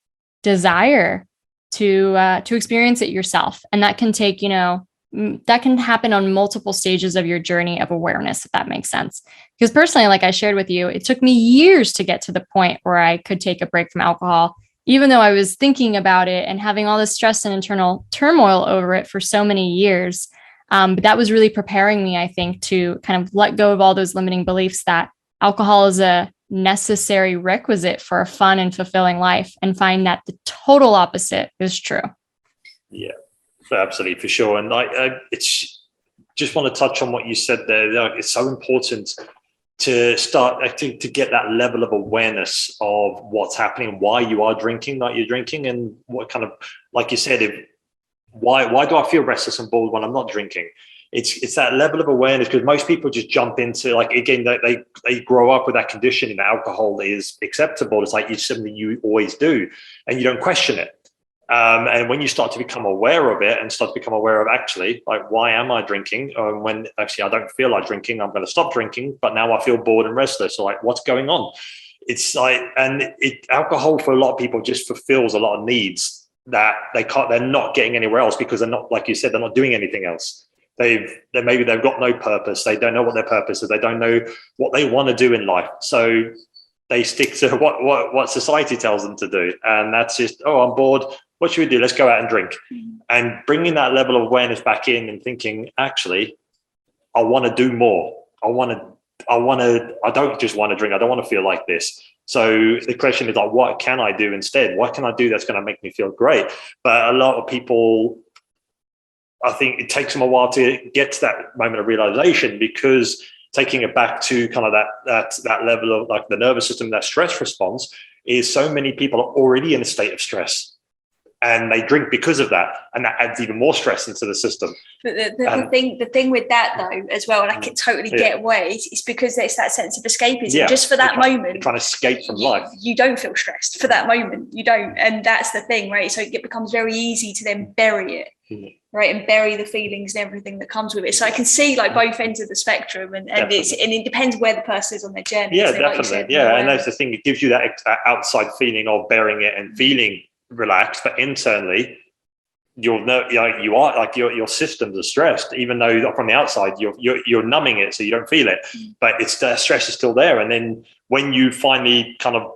desire to experience it yourself. And that can take, that can happen on multiple stages of your journey of awareness, if that makes sense. Because personally, like I shared with you, it took me years to get to the point where I could take a break from alcohol, even though I was thinking about it and having all this stress and internal turmoil over it for so many years. But that was really preparing me, I think, to kind of let go of all those limiting beliefs that alcohol is a necessary requisite for a fun and fulfilling life, and find that the total opposite is true. Yeah, absolutely, for sure. And it's just want to touch on what you said there. It's so important to start, I think, to get that level of awareness of what's happening, why you are drinking, like you're drinking, and what kind of, like you said, why do I feel restless and bored when I'm not drinking? It's that level of awareness, because most people just jump into, like, again, they grow up with that conditioning that alcohol is acceptable. It's like it's something you always do and you don't question it. And when you start to become aware of it and start to become aware of actually, like, why am I drinking? When actually I don't feel like drinking, I'm going to stop drinking, but now I feel bored and restless. So like, what's going on? It's like, and alcohol for a lot of people just fulfills a lot of needs that they're not getting anywhere else, because they're not, like you said, they're not doing anything else. maybe they've got no purpose. They don't know what their purpose is. They don't know what they want to do in life. So they stick to what society tells them to do. And that's just, oh, I'm bored. What should we do? Let's go out and drink. And bringing that level of awareness back in and thinking, actually, I want to do more. I don't just want to drink. I don't want to feel like this. So the question is like, what can I do instead? What can I do that's going to make me feel great? But a lot of people, I think it takes them a while to get to that moment of realization, because taking it back to kind of that level of like the nervous system, that stress response, is so many people are already in a state of stress. And they drink because of that, and that adds even more stress into the system. But the thing with that though, as well, and I can totally get why, it's because there's that sense of escapism. Yeah. Just for that moment, trying to escape from life. You don't feel stressed for that moment. You don't, and that's the thing, right? So it becomes very easy to then bury it, right, and bury the feelings and everything that comes with it. So I can see like both ends of the spectrum, and it depends where the person is on their journey. Yeah, definitely. Like yeah, and that's the thing. It gives you that outside feeling of burying it and feeling relaxed, but internally you'll know, you are like your systems are stressed, even though from the outside you're numbing it so you don't feel it, but it's the stress is still there. And then when you finally kind of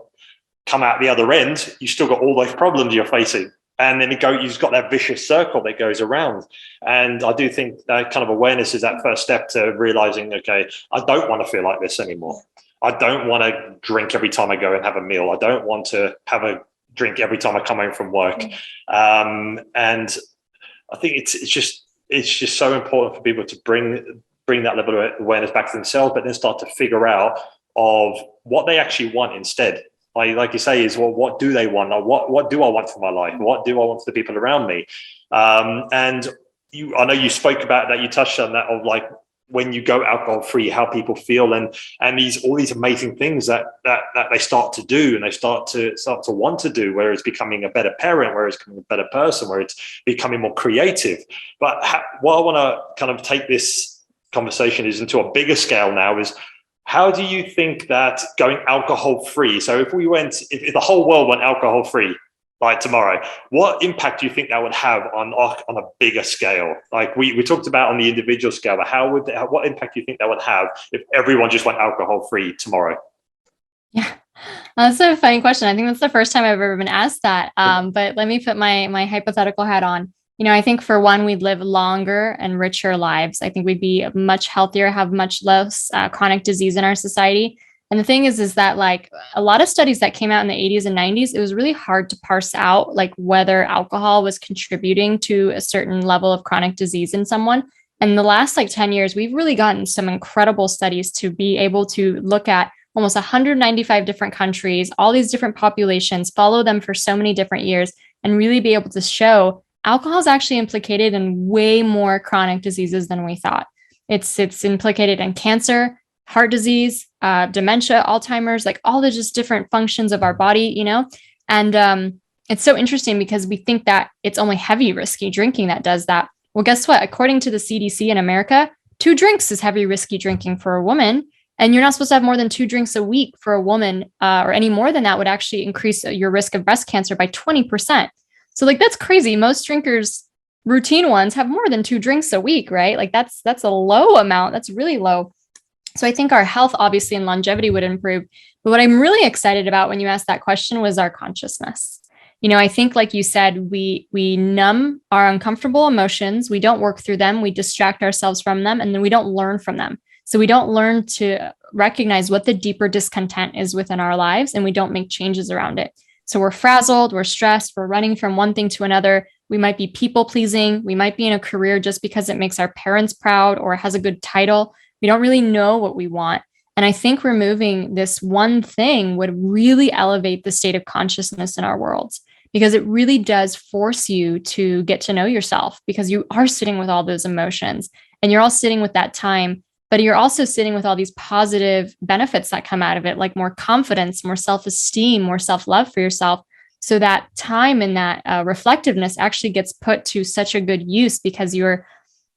come out the other end, you still got all those problems you're facing, and then you've got that vicious circle that goes around. And I do think that kind of awareness is that first step to realizing, okay, I don't want to feel like this anymore. I don't want to drink every time I go and have a meal. I don't want to have a drink every time I come home from work. And I think it's just so important for people to bring that level of awareness back to themselves, but then start to figure out of what they actually want instead. Like you say, is, well, what do they want? Or what do I want for my life? What do I want for the people around me? And I know you spoke about that, you touched on that, of like when you go alcohol free, how people feel, and all these amazing things that they start to do, and they start to want to do, where it's becoming a better parent, where it's becoming a better person, where it's becoming more creative. But what I want to kind of take this conversation is into a bigger scale now is, how do you think that going alcohol free, so if the whole world went alcohol free, like tomorrow, what impact do you think that would have on a bigger scale? Like we talked about on the individual scale, but what impact do you think that would have if everyone just went alcohol free tomorrow? Yeah, that's a funny question. I think that's the first time I've ever been asked that. But let me put my hypothetical hat on. I think for one, we'd live longer and richer lives. I think we'd be much healthier, have much less chronic disease in our society. And the thing is that like a lot of studies that came out in the 80s and 90s, it was really hard to parse out like whether alcohol was contributing to a certain level of chronic disease in someone. And the last like 10 years, we've really gotten some incredible studies to be able to look at almost 195 different countries, all these different populations, follow them for so many different years, and really be able to show alcohol is actually implicated in way more chronic diseases than we thought. It's implicated in cancer, heart disease, dementia, Alzheimer's, like all the just different functions of our body, and it's so interesting because we think that it's only heavy risky drinking that does that. Well, guess what? According to the CDC in America, 2 drinks is heavy risky drinking for a woman, and you're not supposed to have more than 2 drinks a week for a woman, or any more than that would actually increase your risk of breast cancer by 20%. So like, that's crazy. Most drinkers, routine ones, have more than 2 drinks a week, right? Like that's a low amount. That's really low. So I think our health, obviously, and longevity would improve. But what I'm really excited about when you asked that question was our consciousness. I think, like you said, we numb our uncomfortable emotions. We don't work through them. We distract ourselves from them, and then we don't learn from them. So we don't learn to recognize what the deeper discontent is within our lives, and we don't make changes around it. So we're frazzled, we're stressed, we're running from one thing to another. We might be people pleasing. We might be in a career just because it makes our parents proud or has a good title. We don't really know what we want. And I think removing this one thing would really elevate the state of consciousness in our worlds, because it really does force you to get to know yourself, because you are sitting with all those emotions and you're all sitting with that time, but you're also sitting with all these positive benefits that come out of it, like more confidence, more self-esteem, more self-love for yourself. So that time and that reflectiveness actually gets put to such a good use, because you're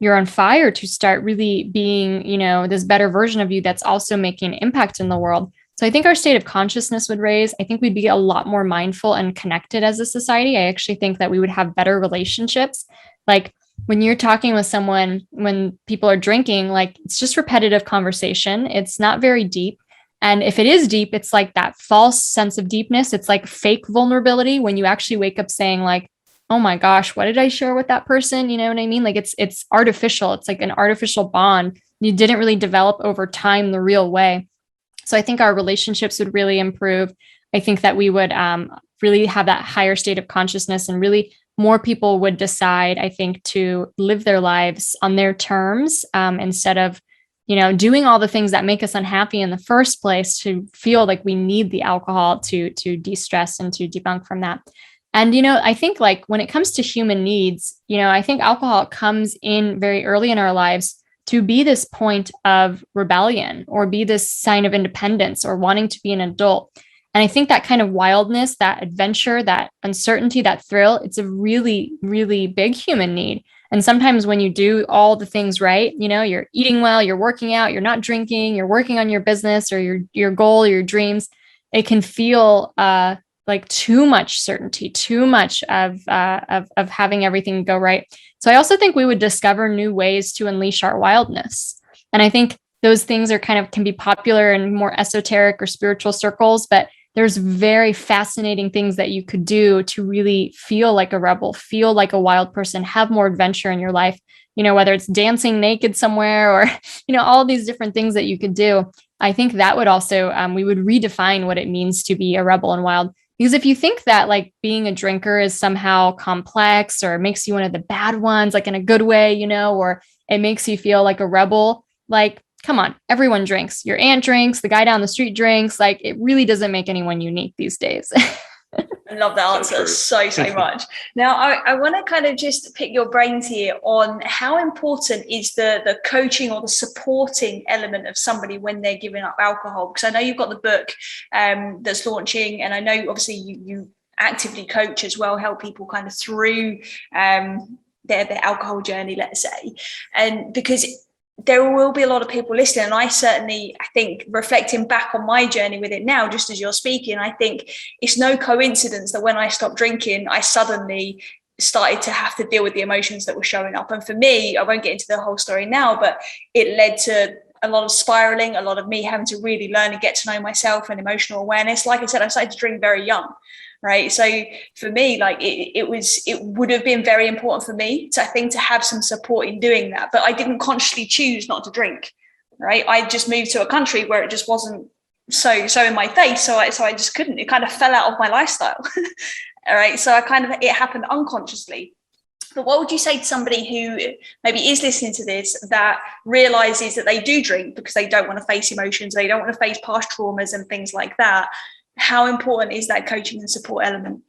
on fire to start really being, this better version of you that's also making an impact in the world. So I think our state of consciousness would raise. I think we'd be a lot more mindful and connected as a society. I actually think that we would have better relationships. Like when you're talking with someone, when people are drinking, like it's just repetitive conversation. It's not very deep. And if it is deep, it's like that false sense of deepness. It's like fake vulnerability when you actually wake up saying like, oh my gosh, what did I share with that person? You know what I mean? Like it's artificial. It's like an artificial bond. You didn't really develop over time the real way. So I think our relationships would really improve. I think that we would really have that higher state of consciousness, and really more people would decide, I think, to live their lives on their terms, instead of, doing all the things that make us unhappy in the first place, to feel like we need the alcohol to de-stress and to debunk from that. And, I think like when it comes to human needs, I think alcohol comes in very early in our lives to be this point of rebellion, or be this sign of independence, or wanting to be an adult. And I think that kind of wildness, that adventure, that uncertainty, that thrill, it's a really, really big human need. And sometimes when you do all the things right, you're eating well, you're working out, you're not drinking, you're working on your business or your goal, your dreams, it can feel like too much certainty, too much of having everything go right. So I also think we would discover new ways to unleash our wildness. And I think those things are can be popular in more esoteric or spiritual circles, but there's very fascinating things that you could do to really feel like a rebel, feel like a wild person, have more adventure in your life, whether it's dancing naked somewhere or, all these different things that you could do. I think that would also, we would redefine what it means to be a rebel and wild. Because if you think that like being a drinker is somehow complex, or makes you one of the bad ones, like in a good way, or it makes you feel like a rebel, like, come on, everyone drinks. Your aunt drinks, the guy down the street drinks. Like, it really doesn't make anyone unique these days. I love that answer so much. Now, I want to kind of just pick your brains here on how important is the coaching or the supporting element of somebody when they're giving up alcohol? Because I know you've got the book that's launching, and I know obviously you actively coach as well, help people kind of through their alcohol journey, let's say. And because there will be a lot of people listening, and I think reflecting back on my journey with it now, just as you're speaking, I think it's no coincidence that when I stopped drinking, I suddenly started to have to deal with the emotions that were showing up. And for me, I won't get into the whole story now, but it led to a lot of spiraling, a lot of me having to really learn and get to know myself, and emotional awareness. Like I said, I started to drink very young. Right. So for me, like it would have been very important for me to, I think, to have some support in doing that. But I didn't consciously choose not to drink. Right. I just moved to a country where it just wasn't so in my face. So I just couldn't. It kind of fell out of my lifestyle. All right. So it happened unconsciously. But what would you say to somebody who maybe is listening to this, that realizes that they do drink because they don't want to face emotions, they don't want to face past traumas and things like that? How important is that coaching and support element?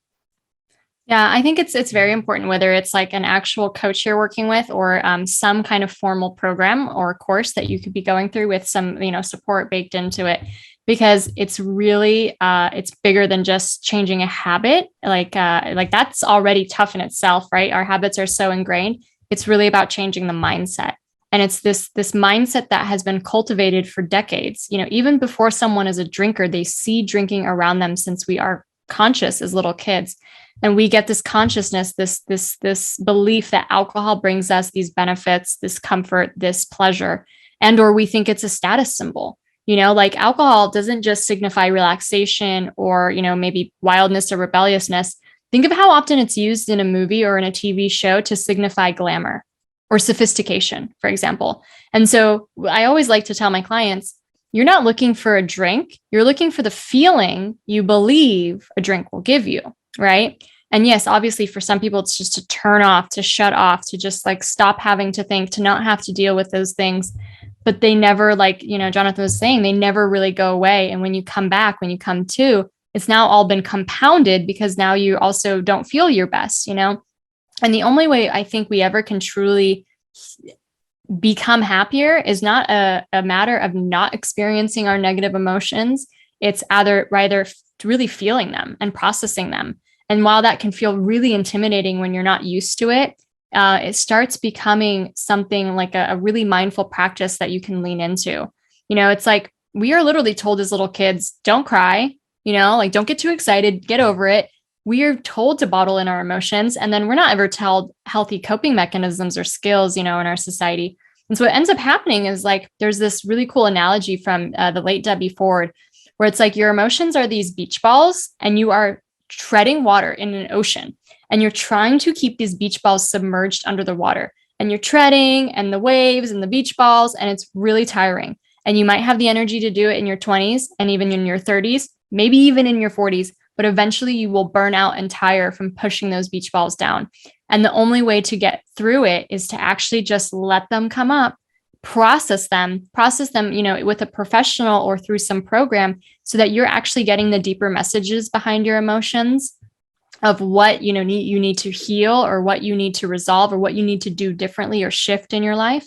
Yeah, I think it's very important, whether it's like an actual coach you're working with, or some kind of formal program or course that you could be going through with some, support baked into it, because it's really it's bigger than just changing a habit. Like that's already tough in itself, right? Our habits are so ingrained. It's really about changing the mindset. And it's this mindset that has been cultivated for decades. Even before someone is a drinker, they see drinking around them since we are conscious as little kids. And we get this consciousness, this belief that alcohol brings us these benefits, this comfort, this pleasure, and or we think it's a status symbol. Like alcohol doesn't just signify relaxation or, maybe wildness or rebelliousness. Think of how often it's used in a movie or in a TV show to signify glamour or sophistication, for example. And so I always like to tell my clients, you're not looking for a drink. You're looking for the feeling you believe a drink will give you, right? And yes, obviously for some people, it's just to turn off, to shut off, to just like stop having to think, to not have to deal with those things. But they never, like, Jonathan was saying, they never really go away. And when you come back, when you come to, it's now all been compounded because now you also don't feel your best, And the only way I think we ever can truly become happier is not a matter of not experiencing our negative emotions. It's either really feeling them and processing them. And while that can feel really intimidating when you're not used to it, it starts becoming something like a really mindful practice that you can lean into. It's like we are literally told as little kids, don't cry, like don't get too excited, get over it. we are told to bottle in our emotions, and then we're not ever told healthy coping mechanisms or skills, in our society. And so what ends up happening is like, there's this really cool analogy from the late Debbie Ford, where it's like your emotions are these beach balls and you are treading water in an ocean, and you're trying to keep these beach balls submerged under the water, and you're treading and the waves and the beach balls, and it's really tiring. And you might have the energy to do it in your 20s and even in your 30s, maybe even in your 40s, but eventually you will burn out and tire from pushing those beach balls down. And the only way to get through it is to actually just let them come up, process them, with a professional or through some program, so that you're actually getting the deeper messages behind your emotions of what, you need to heal, or what you need to resolve, or what you need to do differently or shift in your life.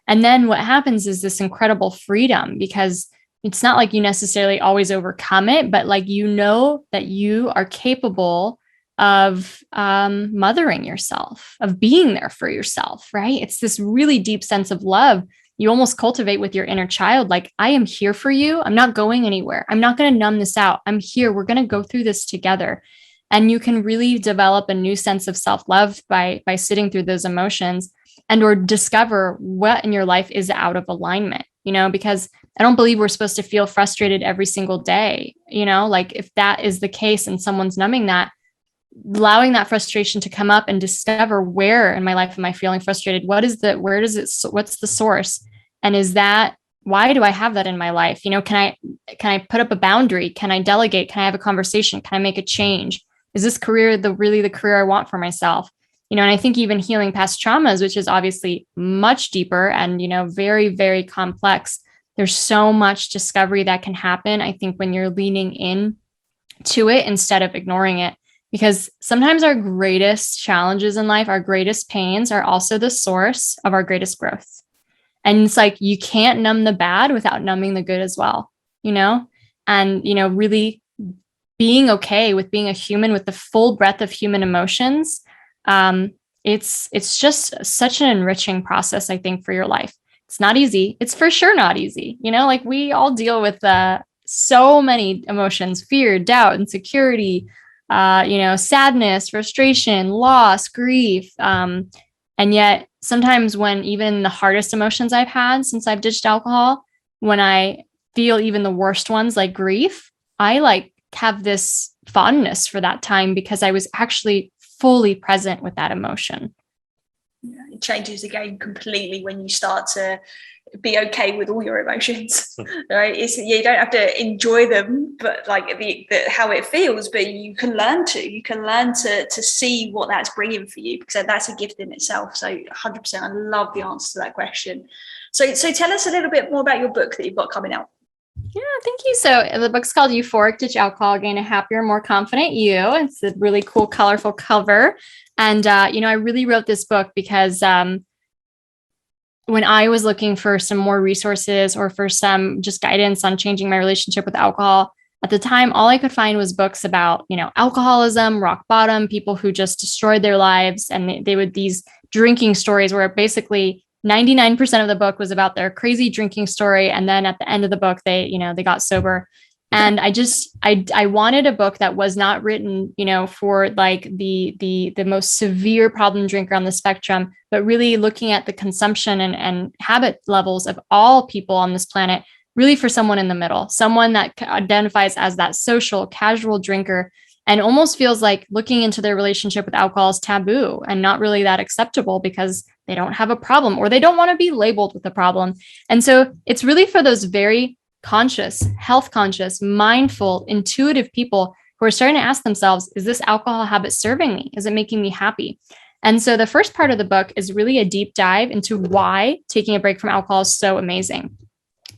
And then what happens is this incredible freedom, because it's not like you necessarily always overcome it, but like, that you are capable of mothering yourself, of being there for yourself, right? It's this really deep sense of love you almost cultivate with your inner child. Like, I am here for you. I'm not going anywhere. I'm not going to numb this out. I'm here. We're going to go through this together. And you can really develop a new sense of self-love by sitting through those emotions, and or discover what in your life is out of alignment, because I don't believe we're supposed to feel frustrated every single day. Like, if that is the case and someone's numbing that, allowing that frustration to come up and discover, where in my life am I feeling frustrated? What's the source? And why do I have that in my life? Can I put up a boundary? Can I delegate? Can I have a conversation? Can I make a change? Is this career really the career I want for myself? And I think even healing past traumas, which is obviously much deeper and, very, very complex. There's so much discovery that can happen, I think, when you're leaning in to it instead of ignoring it. Because sometimes our greatest challenges in life, our greatest pains, are also the source of our greatest growth. And it's like, you can't numb the bad without numbing the good as well, and, really being okay with being a human with the full breadth of human emotions. It's just such an enriching process, I think, for your life. It's not easy. It's for sure not easy. Like, we all deal with so many emotions: fear, doubt, insecurity, sadness, frustration, loss, grief. And yet sometimes, when even the hardest emotions I've had since I've ditched alcohol, when I feel even the worst ones like grief, I have this fondness for that time, because I was actually fully present with that emotion. It changes the game completely when you start to be okay with all your emotions, right? You don't have to enjoy them, but like how it feels, but you can learn to see what that's bringing for you, because that's a gift in itself. So 100%, I love the answer to that question. So tell us a little bit more about your book that you've got coming out. Yeah, thank you. So the book's called Euphoric Alcohol, Gain a Happier, More Confident You. It's a really cool, colorful cover. And, I really wrote this book because when I was looking for some more resources or for some just guidance on changing my relationship with alcohol, at the time, all I could find was books about, alcoholism, rock bottom, people who just destroyed their lives. And they would these drinking stories where basically 99% of the book was about their crazy drinking story. And then at the end of the book, they got sober. And I wanted a book that was not written, for like the most severe problem drinker on the spectrum, but really looking at the consumption and habit levels of all people on this planet, really for someone in the middle, someone that identifies as that social, casual drinker, and almost feels like looking into their relationship with alcohol is taboo and not really that acceptable because they don't have a problem or they don't want to be labeled with a problem. And so it's really for those very conscious, health conscious, mindful, intuitive people who are starting to ask themselves, is this alcohol habit serving me? Is it making me happy? And so the first part of the book is really a deep dive into why taking a break from alcohol is so amazing.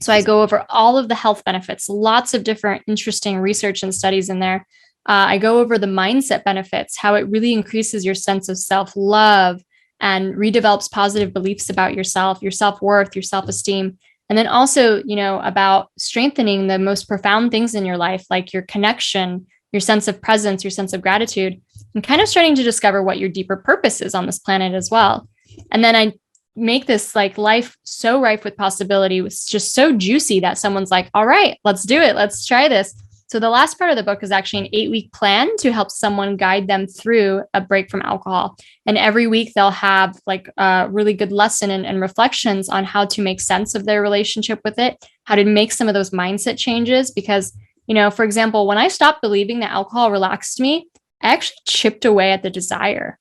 So I go over all of the health benefits, lots of different interesting research and studies in there. I go over the mindset benefits, how it really increases your sense of self-love and redevelops positive beliefs about yourself, your self-worth, your self-esteem. And then also, about strengthening the most profound things in your life, like your connection, your sense of presence, your sense of gratitude, and kind of starting to discover what your deeper purpose is on this planet as well. And then I make this like life so rife with possibility, was just so juicy that someone's like, all right, let's do it. Let's try this. So the last part of the book is actually an 8-week plan to help someone guide them through a break from alcohol. And every week they'll have like a really good lesson and reflections on how to make sense of their relationship with it, how to make some of those mindset changes. Because, for example, when I stopped believing that alcohol relaxed me, I actually chipped away at the desire.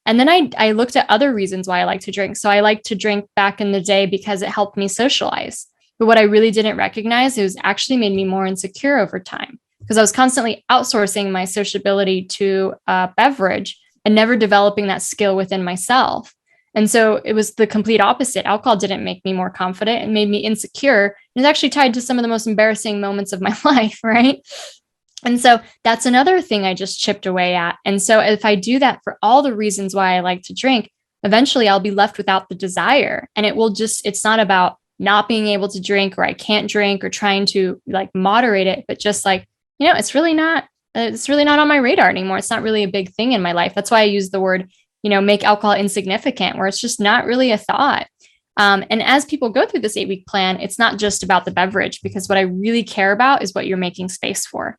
And then I looked at other reasons why I like to drink. So I like to drink back in the day because it helped me socialize. But what I really didn't recognize, it was actually made me more insecure over time because I was constantly outsourcing my sociability to a beverage and never developing that skill within myself. And so it was the complete opposite. Alcohol didn't make me more confident. It made me insecure. It's actually tied to some of the most embarrassing moments of my life, right? And so that's another thing I just chipped away at. And so if I do that for all the reasons why I like to drink, eventually I'll be left without the desire. And it's not about not being able to drink or I can't drink or trying to like moderate it, but just like, it's really not on my radar anymore. It's not really a big thing in my life. That's why I use the word, make alcohol insignificant, where it's just not really a thought. And as people go through this 8-week plan, it's not just about the beverage, because what I really care about is what you're making space for.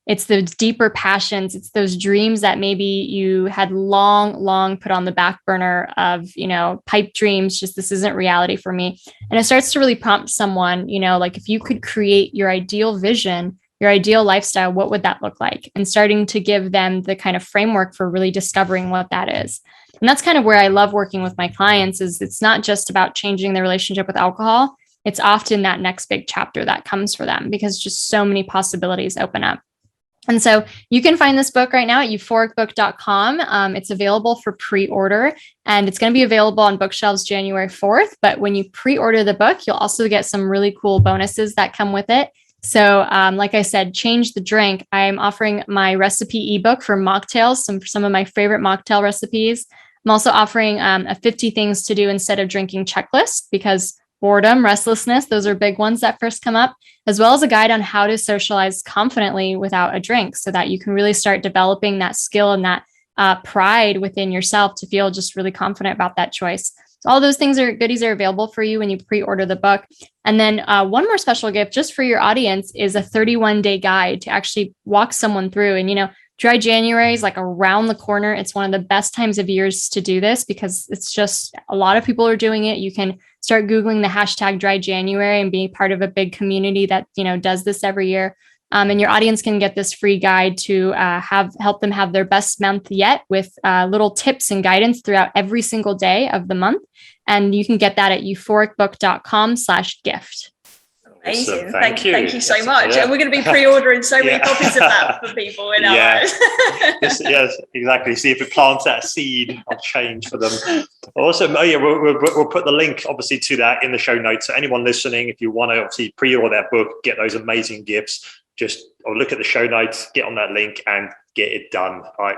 It's those deeper passions. It's those dreams that maybe you had long put on the back burner of, pipe dreams, just this isn't reality for me. And it starts to really prompt someone, like if you could create your ideal vision, your ideal lifestyle, what would that look like? And starting to give them the kind of framework for really discovering what that is. And that's kind of where I love working with my clients, is it's not just about changing their relationship with alcohol. It's often that next big chapter that comes for them because just so many possibilities open up. And so you can find this book right now at euphoricbook.com. It's available for pre-order, and it's going to be available on bookshelves January 4th. But when you pre-order the book, you'll also get some really cool bonuses that come with it. So like I said, change the drink. I'm offering my recipe ebook for mocktails, some of my favorite mocktail recipes. I'm also offering a 50 things to do instead of drinking checklist, because boredom, restlessness, those are big ones that first come up, as well as a guide on how to socialize confidently without a drink so that you can really start developing that skill and that pride within yourself to feel just really confident about that choice. So all those goodies are available for you when you pre-order the book. And then one more special gift just for your audience is a 31-day guide to actually walk someone through. And, dry January is like around the corner. It's one of the best times of years to do this because it's just a lot of people are doing it. You can start Googling the hashtag dry January and be part of a big community that, does this every year. And your audience can get this free guide to help them have their best month yet with little tips and guidance throughout every single day of the month. And you can get that at euphoricbook.com/gift. Amazing. Thank you so much. Yeah. And we're going to be pre-ordering so many copies of that for people in our lives. Yes, exactly. See if it plants that seed of change for them. Awesome. We'll put the link obviously to that in the show notes. So anyone listening, if you want to obviously pre-order that book, get those amazing gifts, look at the show notes, get on that link and get it done. All right.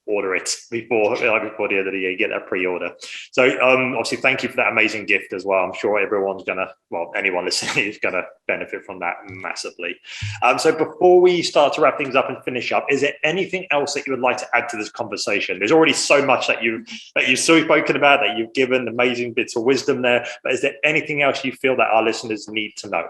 Order it before the end of the year, get that pre-order. So obviously thank you for that amazing gift as well. I'm sure anyone listening is gonna benefit from that massively. So before we start to wrap things up and finish up, is there anything else that you would like to add to this conversation? There's already so much that you've spoken about, that you've given amazing bits of wisdom there, but is there anything else you feel that our listeners need to know?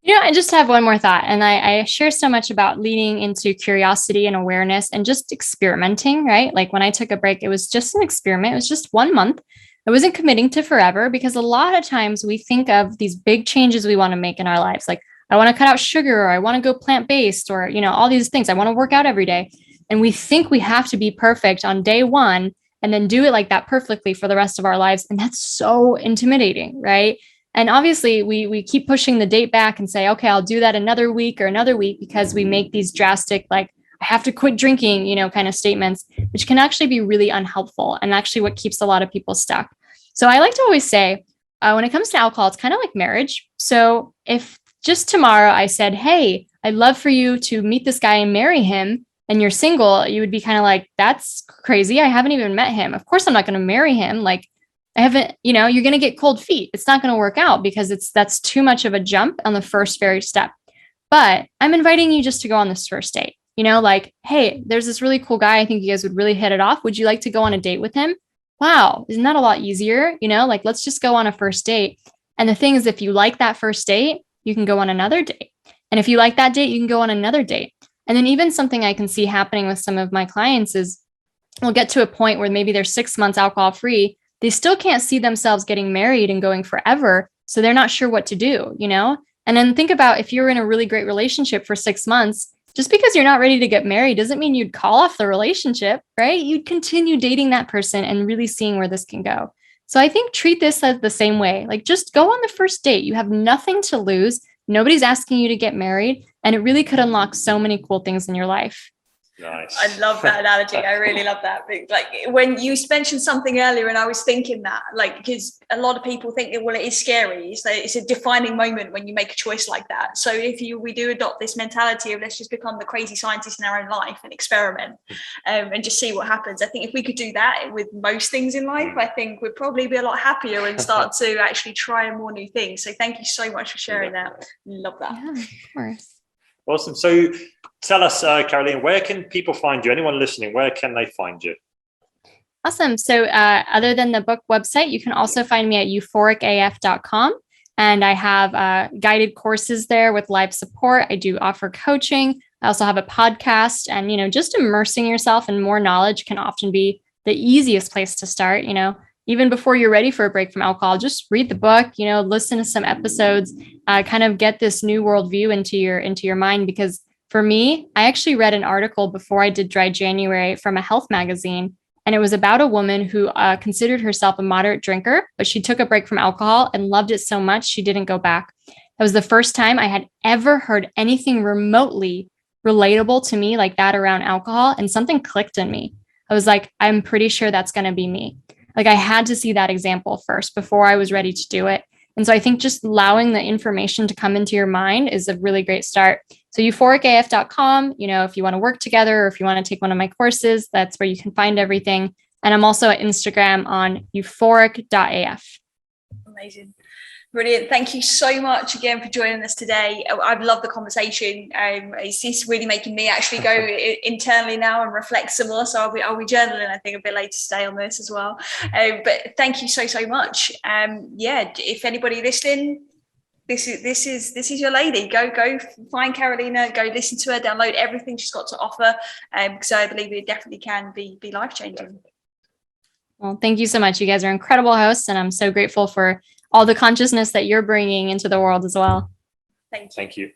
I just have one more thought, and I share so much about leaning into curiosity and awareness and just experimenting, right? Like when I took a break, it was just an experiment. It was just 1 month. I wasn't committing to forever, because a lot of times we think of these big changes we want to make in our lives. Like I want to cut out sugar, or I want to go plant-based, or, all these things. I want to work out every day. And we think we have to be perfect on day one and then do it like that perfectly for the rest of our lives. And that's so intimidating, right? And obviously we keep pushing the date back and say, okay, I'll do that another week, because we make these drastic, like, I have to quit drinking, kind of statements, which can actually be really unhelpful and actually what keeps a lot of people stuck. So I like to always say, when it comes to alcohol, it's kind of like marriage. So if just tomorrow I said, hey, I'd love for you to meet this guy and marry him, and you're single, you would be kind of like, that's crazy. I haven't even met him. Of course I'm not going to marry him. Like, I haven't, you're going to get cold feet. It's not going to work out because that's too much of a jump on the first very step. But I'm inviting you just to go on this first date, like, hey, there's this really cool guy. I think you guys would really hit it off. Would you like to go on a date with him? Wow. Isn't that a lot easier? Like, let's just go on a first date. And the thing is, if you like that first date, you can go on another date. And if you like that date, you can go on another date. And then even something I can see happening with some of my clients is we'll get to a point where maybe they're 6 months alcohol free. They still can't see themselves getting married and going forever. So they're not sure what to do, you know? And then think about if you're in a really great relationship for 6 months, just because you're not ready to get married doesn't mean you'd call off the relationship, right? You'd continue dating that person and really seeing where this can go. So I think treat this as the same way. Like just go on the first date. You have nothing to lose. Nobody's asking you to get married. And it really could unlock so many cool things in your life. Nice. I love that analogy. I really love that. Like when you mentioned something earlier, and I was thinking that, like, because a lot of people think that, well, it is scary. It's a defining moment when you make a choice like that. So if we do adopt this mentality of let's just become the crazy scientists in our own life and experiment, and just see what happens. I think if we could do that with most things in life, I think we'd probably be a lot happier and start to actually try more new things. So thank you so much for sharing that. Love that. Yeah, of course. Awesome. So tell us, Karolina, where can people find you? Anyone listening, where can they find you? Awesome. So other than the book website, you can also find me at euphoricaf.com. And I have guided courses there with live support. I do offer coaching. I also have a podcast. And, you know, just immersing yourself in more knowledge can often be the easiest place to start. You know, even before you're ready for a break from alcohol, just read the book, you know, listen to some episodes, kind of get this new worldview into your mind. Because for me, I actually read an article before I did Dry January from a health magazine. And it was about a woman who considered herself a moderate drinker, but she took a break from alcohol and loved it so much she didn't go back. That was the first time I had ever heard anything remotely relatable to me like that around alcohol. And something clicked in me. I was like, I'm pretty sure that's going to be me. Like I had to see that example first before I was ready to do it. And so I think just allowing the information to come into your mind is a really great start. So euphoricaf.com, you know, if you want to work together or if you want to take one of my courses, that's where you can find everything. And I'm also at Instagram on euphoric.af. Amazing. Brilliant. Thank you so much again for joining us today. I've loved the conversation. It's really making me actually go internally now and reflect some more. So I'll be journaling, I think, a bit later today on this as well. But thank you so much. Yeah, if anybody listening, this is your lady. Go find Karolina, go listen to her, download everything she's got to offer. So I believe it definitely can be life-changing. Well, thank you so much. You guys are incredible hosts, and I'm so grateful for all the consciousness that you're bringing into the world as well. Thank you. Thank you.